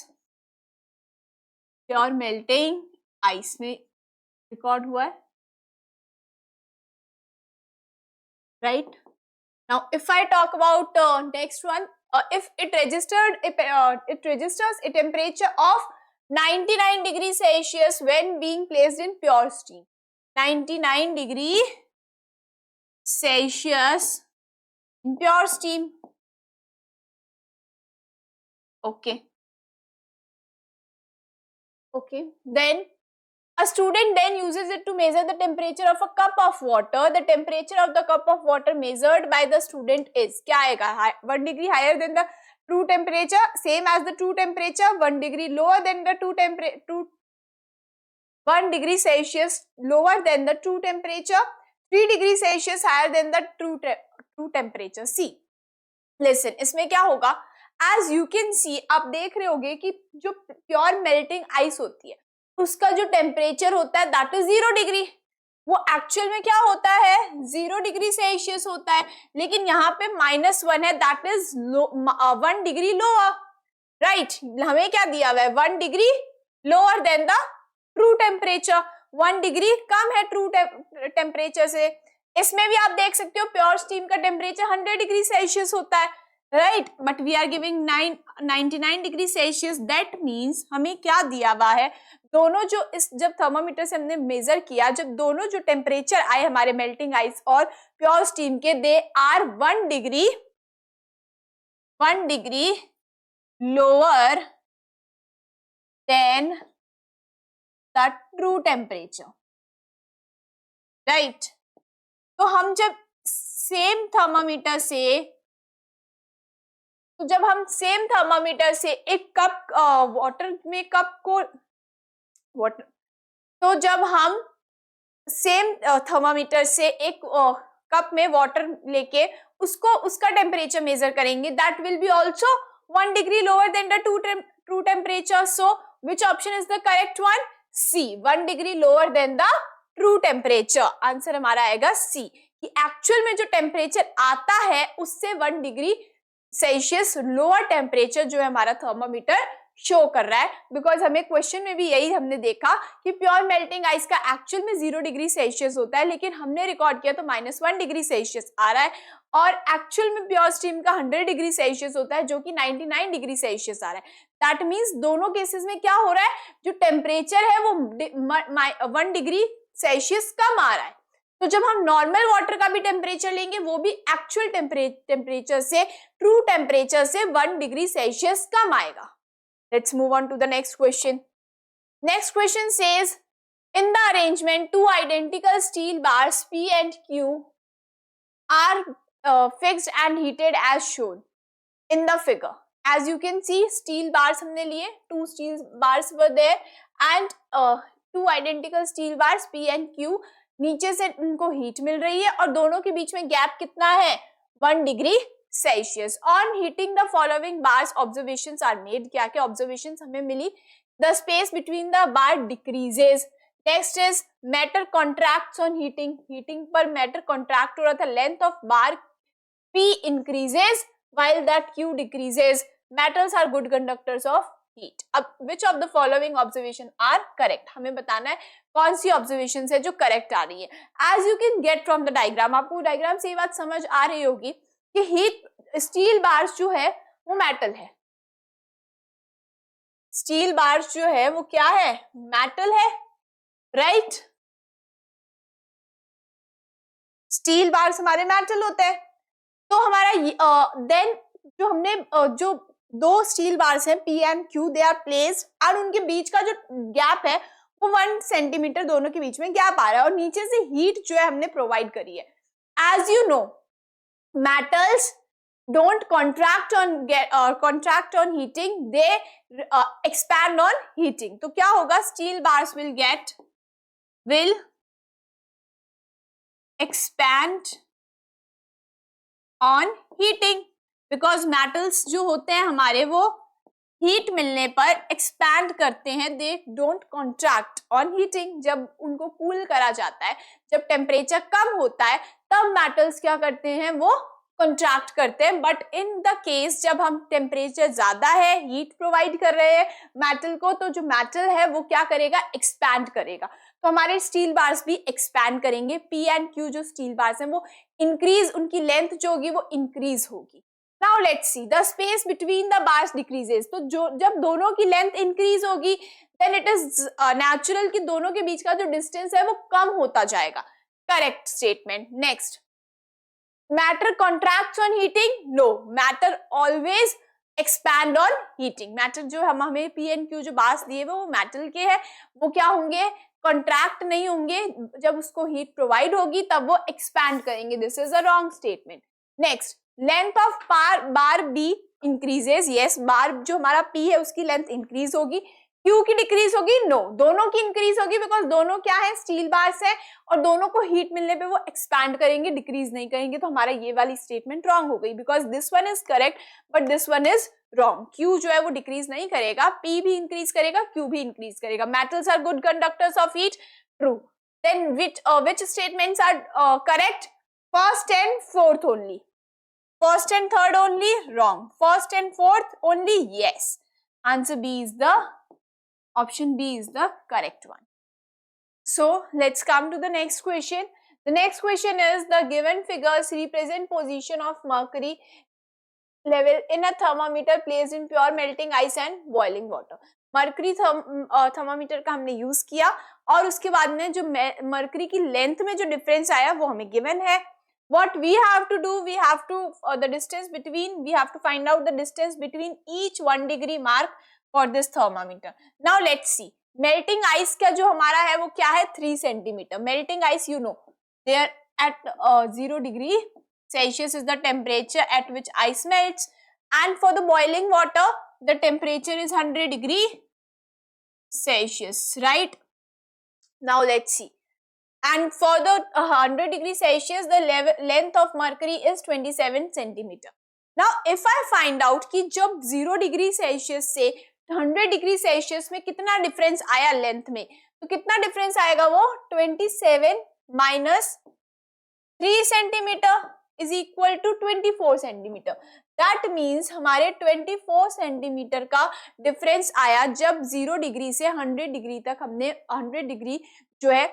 pure melting ice में record हुआ है, right. Now if I talk about next one, if it registers a temperature of 99 degree Celsius when being placed in pure steam. 99 degree Celsius in pure steam. Okay, then a student then uses it to measure the temperature of a cup of water. The temperature of the cup of water measured by the student is, क्या आएगा? 1 degree higher than the true temperature, same as the true temperature, 1 degree lower than the 1 degree Celsius lower than the true temperature, 3 degree Celsius higher than the true temperature. See, listen, इसमें क्या होगा? As you can see, आप देख रहे होगे कि जो pure melting ice होती है उसका जो टेम्परेचर होता है दैट इज 0 डिग्री. वो एक्चुअल में क्या होता है? 0 डिग्री सेल्सियस होता है, लेकिन यहाँ पे -1 है, that is 1 degree lower, right. हमें क्या दिया हुआ है? 1 degree lower than the true temperature. 1 degree कम है ट्रू टेम्परेचर से. इसमें भी आप देख सकते हो प्योर स्टीम का टेम्परेचर 100 डिग्री सेल्सियस होता है, right. But we are giving 99 degree Celsius. That means हमें क्या दिया हुआ है? दोनों जो जब थर्मोमीटर से हमने मेजर किया, जब दोनों जो टेम्परेचर आए हमारे मेल्टिंग आइस और प्योर स्टीम के, they are 1 degree lower than the true temperature, right. तो हम जब सेम थर्मोमीटर से एक कप वाटर में तो जब हम सेम थर्मोमीटर से एक कप में वाटर लेके उसका टेम्परेचर मेजर करेंगे, that will be also 1 degree lower than the true temperature. So which option is the correct one? C, 1 degree lower than the true temperature. Answer हमारा आएगा सी, कि actual में जो टेम्परेचर आता है उससे 1 डिग्री सेल्सियस लोअर टेम्परेचर जो है हमारा थर्मोमीटर शो कर रहा है. बिकॉज हमें क्वेश्चन में भी यही हमने देखा कि प्योर मेल्टिंग आइस का एक्चुअल में 0 डिग्री सेल्सियस होता है, लेकिन हमने रिकॉर्ड किया तो -1 डिग्री सेल्सियस आ रहा है, और एक्चुअल में प्योर स्टीम का 100 डिग्री सेल्सियस होता है जो कि 99 डिग्री सेल्सियस आ रहा है. दैट मीन्स दोनों केसेस में क्या हो रहा है? जो टेम्परेचर है वो 1 डिग्री सेल्सियस कम आ रहा है. तो जब हम नॉर्मल वाटर का भी टेम्परेचर लेंगे वो भी एक्चुअल टेम्परेचर से, ट्रू टेम्परेचर से 1 डिग्री सेल्सियस कम आएगा. Let's move on to the next question. Next question says, in the arrangement, 2 identical steel bars P and Q are fixed and heated as shown in the figure. As you can see, steel bars हमने लिए, 2 steel bars were there and 2 identical steel bars P and Q. नीचे से उनको heat मिल रही है और दोनों के बीच में गैप कितना है? 1 degree Celsius. On heating the following bars, observations are made. क्या क्या observations हमें मिली? The space between the bar decreases. Next is matter contracts on heating. Heating पर matter contract हो रहा था. Length of bar P increases while that Q decreases. Metals are good conductors of heat. अब which of the following observation are correct? हमें बताना है कौन सी observations है जो correct आ रही है. As you can get from the diagram, आपको diagram से ये बात समझ आ रही होगी कि हीट स्टील बार्स जो है वो मेटल है. स्टील बार्स जो है वो क्या है? मेटल है, राइट. स्टील बार्स हमारे मेटल होते हैं. तो हमारा देन जो हमने जो 2 स्टील बार्स हैं P and Q, they are placed और उनके बीच का जो गैप है वो 1 सेंटीमीटर दोनों के बीच में गैप आ रहा है और नीचे से हीट जो है हमने प्रोवाइड करी है. As you know, metals don't contract on heating, they expand on heating. तो क्या होगा? steel bars will expand on heating. Because metals जो होते हैं हमारे वो हीट मिलने पर एक्सपैंड करते हैं, they don't contract on heating. जब उनको कूल करा जाता है, जब टेम्परेचर कम होता है, तब मेटल्स क्या करते हैं, वो कॉन्ट्रैक्ट करते हैं। बट इन द केस जब हम टेम्परेचर ज्यादा है, हीट प्रोवाइड कर रहे हैं मेटल को, तो जो मेटल है वो क्या करेगा, एक्सपैंड करेगा। तो हमारे स्टील बार्स भी एक्सपैंड करेंगे। पी एंड क्यू जो स्टील बार्स हैं वो इंक्रीज, उनकी लेंथ जो होगी वो इंक्रीज होगी। Now let's see the space between the bars decreases। तो जो जब दोनों की लेंथ इंक्रीज होगी then it is natural कि दोनों के बीच का जो डिस्टेंस है वो कम होता जाएगा। Correct statement. Next, matter contracts on heating? No, matter always expand on heating. Matter जो हमें पी एंड क्यू जो बार्स दिए वो मेटल के हैं, वो क्या होंगे, कॉन्ट्रैक्ट नहीं होंगे। जब उसको हीट प्रोवाइड होगी तब वो एक्सपैंड करेंगे। This is a wrong statement. Next, length of bar B increases. Yes, bar जो हमारा पी है उसकी लेंथ इंक्रीज होगी। क्यू की डिक्रीज होगी? नो, दोनों की इंक्रीज होगी, बिकॉज दोनों क्या है, स्टील बार्स है और दोनों को हीट मिलने पे वो एक्सपैंड करेंगे, डिक्रीज नहीं करेंगे। तो हमारा ये वाली स्टेटमेंट रॉन्ग हो गई, because this one is correct but this one is wrong. Q जो है वो डिक्रीज नहीं करेगा, पी भी इंक्रीज करेगा, क्यू भी इंक्रीज करेगा। Metals are good conductors of heat, true. Then which statements are correct? First and fourth only. First and third only? Wrong. First and fourth only? Yes. Answer B is the, option B is the correct one. So let's come to the next question. The next question is, the given figures represent position of mercury level in a thermometer placed in pure melting ice and boiling water. Mercury thermometer का हमने use किया और उसके बाद में जो mercury की length में जो डिफरेंस आया वो हमें गिवन है। What we have to do, we have to we have to find out the distance between each 1 degree mark for this thermometer. Now let's see. Melting ice का जो हमारा है वो क्या है, 3 centimeter. Melting ice, you know, there at 0 degree Celsius is the temperature at which ice melts, and for the boiling water the temperature is 100 degree Celsius, right? Now let's see. And for the 100 degree Celsius the length of mercury is 27 centimeter. Now if I find out कि जब 0 degree Celsius से 100 degree Celsius में कितना difference आया length में, तो कितना difference आएगा वो, 27 minus 3 centimetre is equal to 24 centimetre. That means हमारे 24 सेंटीमीटर का डिफरेंस आया जब 0 डिग्री से 100 डिग्री तक हमने 100 डिग्री जो है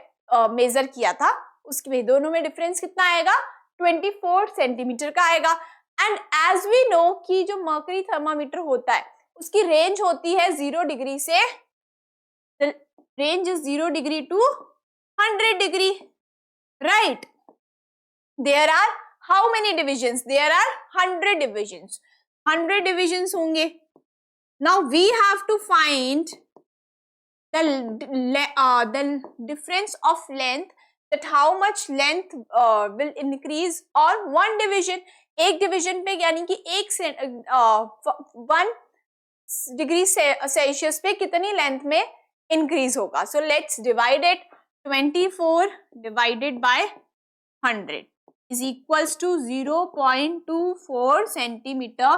मेजर किया था। उसके दोनों में डिफरेंस कितना आएगा, 24 सेंटीमीटर का आएगा। एंड एज वी नो कि जो मर्करी थर्मामीटर होता है उसकी रेंज होती है 0 डिग्री से, range is 0 degree to 100 degree, right? There are how many divisions, there are 100 divisions, 100 divisions होंगे। Now we have to find the difference of length, that how much length will increase on one division, एक division पे, यानी कि 1 degree Celsius पे कितनी length में increase होगा। So let's divide it, 24 divided by 100 is equals to 0.24 centimeter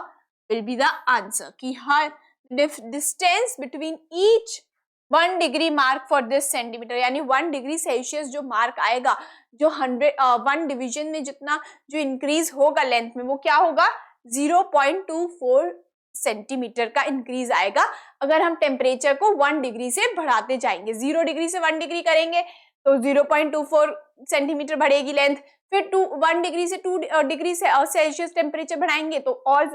will be the answer कि हर distance between each 1 degree mark for this centimetre, यानी 1 डिग्री सेल्सियस जो मार्क आएगा, जो 1 डिवीजन में जितना जो इंक्रीज होगा लेंथ में, वो क्या होगा, 0.24 सेंटीमीटर का इंक्रीज आएगा अगर हम टेम्परेचर को 1 डिग्री से बढ़ाते जाएंगे। 0 डिग्री से 1 डिग्री करेंगे तो 0.24 सेंटीमीटर बढ़ेगी लेंथ, फिर 1 डिग्री से 2 डिग्री सेल्सियस टेम्परेचर बढ़ाएंगे तो और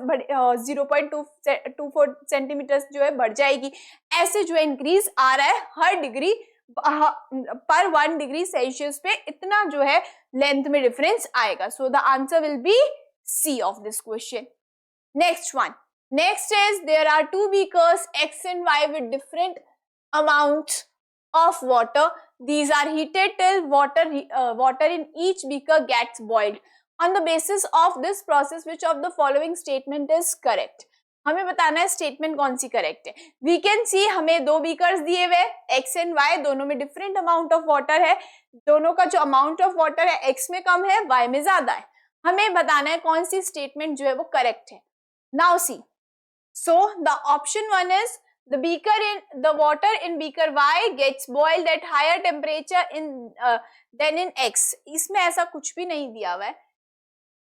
0.24 सेंटीमीटर जो है बढ़ जाएगी। ऐसे जो इंक्रीज आ रहा है हर डिग्री पर 1 डिग्री सेल्सियस पे इतना जो है लेंथ में डिफरेंस आएगा। So the answer will be C of this question. Next one, next is there are 2 beakers X and Y with different amounts of water. These are heated till water in each beaker gets boiled. On the basis of this process, which of the following statement is correct? हमें बताना है statement कौन C correct है। We can सी, हमें 2 beakers दिए हुए X and Y, दोनों में डिफरेंट अमाउंट ऑफ वाटर है, दोनों का जो अमाउंट ऑफ वाटर है X में कम है, Y में ज्यादा है। हमें बताना है कौन सी स्टेटमेंट जो है वो करेक्ट है। Now see, so the option 1 is the water in beaker Y gets boiled at higher temperature than in X. इसमें ऐसा कुछ भी नहीं दिया हुआ है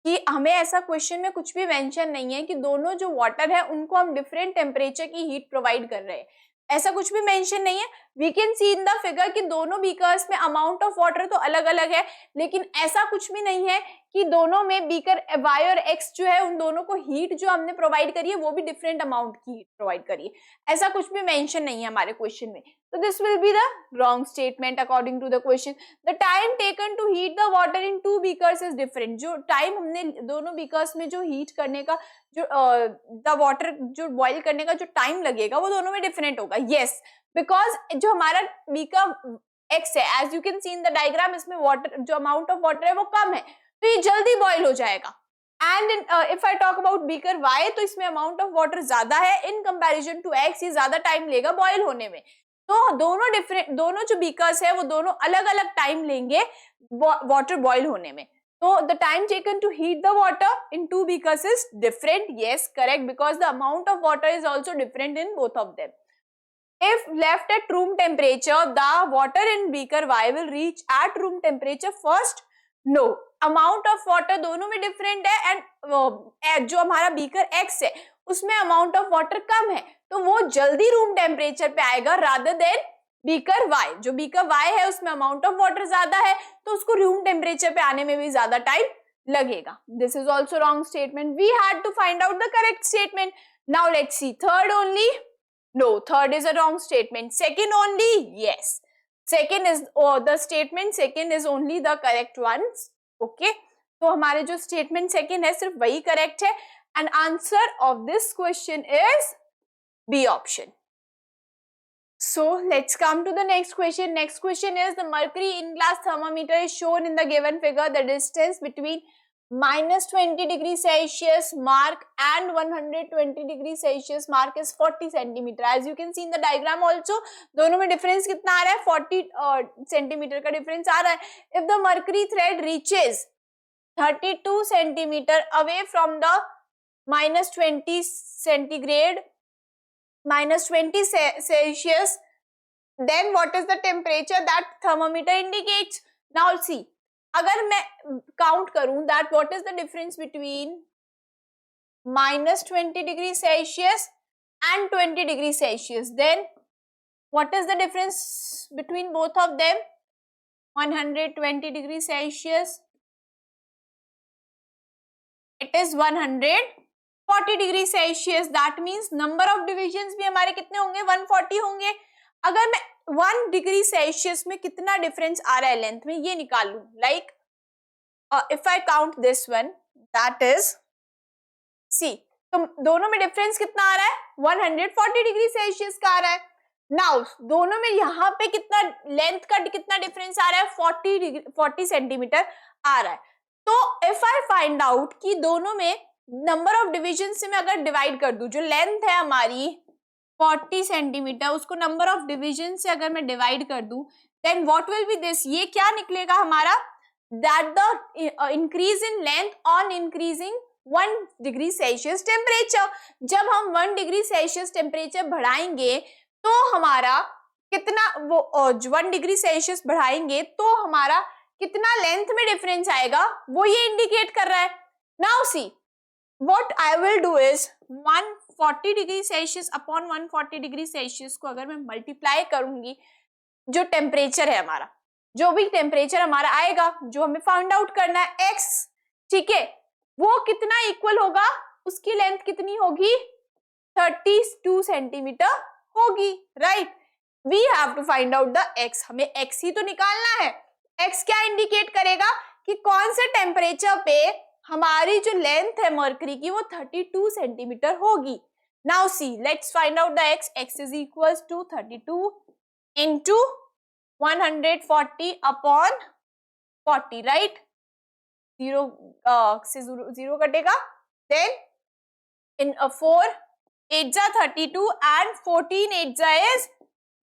कि हमें ऐसा क्वेश्चन में कुछ भी मेंशन नहीं है कि दोनों जो वाटर है उनको हम डिफरेंट टेम्परेचर की हीट प्रोवाइड कर रहे हैं, ऐसा कुछ भी मेंशन नहीं है. We can see in the figure कि दोनों बीकर्स में अमाउंट ऑफ वाटर तो अलग अलग है, लेकिन ऐसा कुछ भी नहीं है कि दोनों में बीकर Y और X जो है उन दोनों को हीट जो हमने प्रोवाइड करी है वो भी डिफरेंट अमाउंट की हीट प्रोवाइड करी है, ऐसा कुछ भी मेंशन नहीं है हमारे क्वेश्चन में. तो this will be the wrong statement according to the question. The time taken to heat the water in two beakers is different. जो टाइम हमने दोनों बीकर्स में जो हीट करने का जो द वाटर जो बॉइल करने का जो टाइम लगेगा वो दोनों में डिफरेंट होगा. यस, बिकॉज जो हमारा बीकर X है, as you can see in the diagram, इसमें वाटर जो अमाउंट ऑफ वाटर है वो कम है तो ये जल्दी बॉइल हो जाएगा. And if I talk about beaker Y तो इसमें अमाउंट ऑफ वाटर ज्यादा है इन कंपैरिजन टू X, ये ज्यादा टाइम लेगा बॉइल होने में. तो दोनों जो बीकर्स है वो दोनों अलग अलग टाइम लेंगे वाटर बॉइल होने में. So the time taken to heat the water in two beakers is different. Yes, correct, because the amount of water is also different in both of them. If left at room temperature, the water in beaker Y will reach at room temperature first. No, amount of water दोनों में different है and जो हमारा beaker X है उसमें amount of water कम है तो वो जल्दी room temperature पे आएगा rather than बीकर Y. जो बीकर Y है उसमें अमाउंट ऑफ वाटर ज्यादा है तो उसको रूम टेम्परेचर पे आने में भी ज्यादा टाइम लगेगा. This is also wrong statement. We had to find out the correct statement. Now let's see third only. No, third is a wrong statement. Second only, yes, second is the statement second is only the correct one. Okay, तो हमारे जो statement second है सिर्फ वही correct है and answer of this question is B option. So let's come to the next question. Next question is the mercury in glass thermometer is shown in the given figure. The distance between -20 degrees Celsius mark and 120 degrees Celsius mark is 40 centimeter. As you can see in the diagram also, दोनों में difference कितना आ रहा है? 40 centimeter का difference आ रहा है. If the mercury thread reaches 32 centimeter away from the -20 centigrade -20 Celsius, then what is the temperature that thermometer indicates? Now see, अगर मैं count करूं that what is the difference between -20 degrees Celsius and 20 degrees Celsius, then what is the difference between both of them? 120 degrees Celsius, it is 140 degree Celsius. That means number of divisions भी हमारे कितने होंगे? 140 होंगे. अगर मैं 1 degree Celsius में कितना difference आ रहा है लेंथ में ये निकाल लूं, like if I count this one, that is see, तो दोनों में डिफरेंस कितना आ रहा है? 140 डिग्री सेल्सियस का आ रहा है. नाउ दोनों में यहाँ पे कितना लेंथ का कितना डिफरेंस आ रहा है? 40 सेंटीमीटर आ रहा है. तो इफ आई फाइंड आउट कि दोनों में नंबर ऑफ डिविजन से मैं अगर डिवाइड कर दूं, जो लेंथ है हमारी 40 सेंटीमीटर उसको नंबर ऑफ डिविजन से अगर मैं डिवाइड कर दूं, then what will be this, ये क्या निकलेगा हमारा? That the increase in length on increasing 1 degree Celsius temperature. जब हम 1 डिग्री सेल्सियस टेम्परेचर बढ़ाएंगे तो हमारा कितना, वो 1 डिग्री सेल्सियस बढ़ाएंगे तो हमारा कितना लेंथ में डिफरेंस आएगा वो ये इंडिकेट कर रहा है. Now C, what I will do is 140 degree Celsius upon 140 degree Celsius को अगर मैं मल्टीप्लाई करूंगी, जो टेम्परेचर है हमारा, जो भी टेम्परेचर हमारा आएगा जो हमें फाइंड आउट करना है x, ठीक है, वो कितना इक्वल होगा, उसकी लेंथ कितनी होगी? 32 सेंटीमीटर होगी. Right, we have to find out the x. हमें x ही तो निकालना है. x क्या इंडिकेट करेगा कि कौन से टेम्परेचर पे हमारी जो लेंथ है मर्करी की वो 32 सेंटीमीटर होगी. Now see, let's find out the x. x is equals to 32 into 140 upon 40. Right, zero से जीरो कटेगा. देन इन 4 8 जा 32 एंड 14 8 जा इज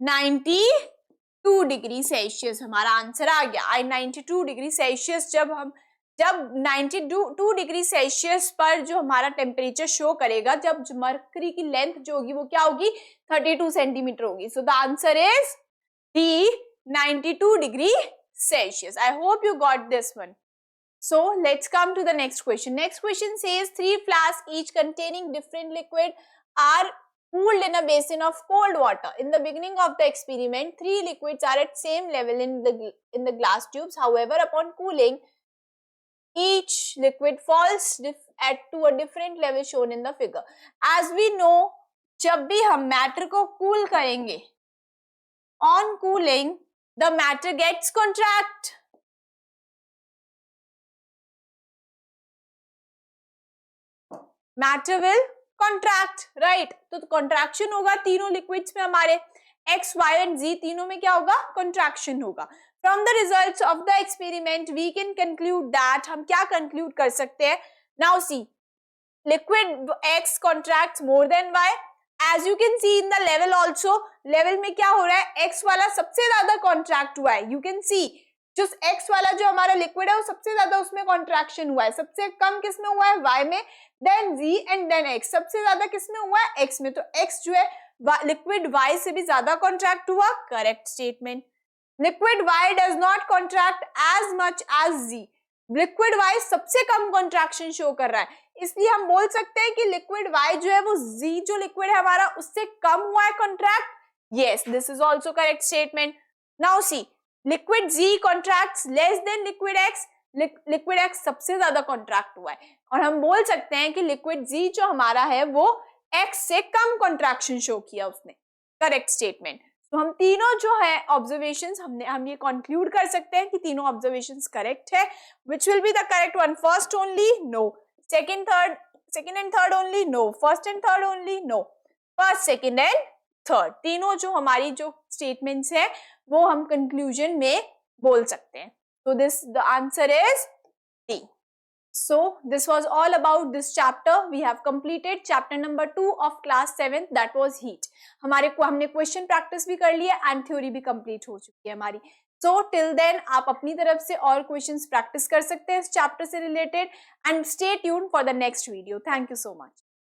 92 डिग्री सेल्सियस. हमारा आंसर आ गया. 92 डिग्री सेल्सियस जब हम जब 92 डिग्री सेल्सियस पर जो हमारा टेम्परेचर शो करेगा, जब मरकरी की लेंथ जो होगी वो क्या होगी, 32 सेंटीमीटर होगी. सो the answer is D, 92 degree Celsius. I hope you got this one. So let's come to the next question. Next question says 3 flasks each containing different liquid are cooled in a basin of cold water. In the beginning of the experiment, 3 liquids are at same level in the glass tubes. However, upon cooling, each liquid falls to a different level shown in the figure. As we know, जब भी हम matter को cool करेंगे, on cooling, the matter gets contract. Matter will contract, right. तो contraction होगा तीनों liquids में हमारे, एक्स, वाई एंड जी तीनों में क्या होगा, कॉन्ट्रैक्शन होगा. From the results of the experiment we can conclude that, हम क्या कंक्लूड कर सकते हैं. Now see, liquid X contracts more than Y. As you can see in the level also, level में क्या हो रहा है, एक्स वाला सबसे ज्यादा कॉन्ट्रैक्ट हुआ है. यू कैन सी जो एक्स वाला जो हमारा लिक्विड है वो सबसे ज्यादा उसमें कॉन्ट्रैक्शन हुआ है, सबसे कम किसमें हुआ है, वाई में, then G and then X. सबसे ज्यादा किसमें हुआ है, एक्स में. तो एक्स जो है लिक्विड वाई से भी ज्यादा कॉन्ट्रैक्ट हुआ. Correct statement. Liquid Y does not contract as much as G. Liquid Y सबसे कम कॉन्ट्रैक्शन शो कर रहा है, इसलिए हम बोल सकते हैं कि लिक्विड वाई जो है वो जी जो लिक्विड है हमारा उससे कम हुआ है contract. Yes, this is also correct statement. Now see, liquid G contracts less than liquid X. Liquid X सबसे ज्यादा कॉन्ट्रैक्ट हुआ है और हम बोल सकते हैं कि लिक्विड जी जो हमारा है वो एक्स से कम कॉन्ट्रैक्शन शो किया उसने. Correct statement. तो हम तीनों जो है ऑब्जर्वेशंस हम ये कंक्लूड कर सकते हैं कि तीनों ऑब्जर्वेशंस करेक्ट है. Which will be the correct one, first only, no. Second and third only, no. First and third only, no. First, second and third, तीनों जो हमारी जो स्टेटमेंट्स है वो हम कंक्लूजन में बोल सकते हैं. So the answer is D. So this was all about this chapter. We have completed chapter number 2 of class 7, that was heat. हमने क्वेश्चन प्रैक्टिस भी कर लिया एंड थ्योरी भी कंप्लीट हो चुकी है हमारी. So till then आप अपनी तरफ से और क्वेश्चंस प्रैक्टिस कर सकते हैं इस चैप्टर से related, and stay tuned for the next video. Thank you so much.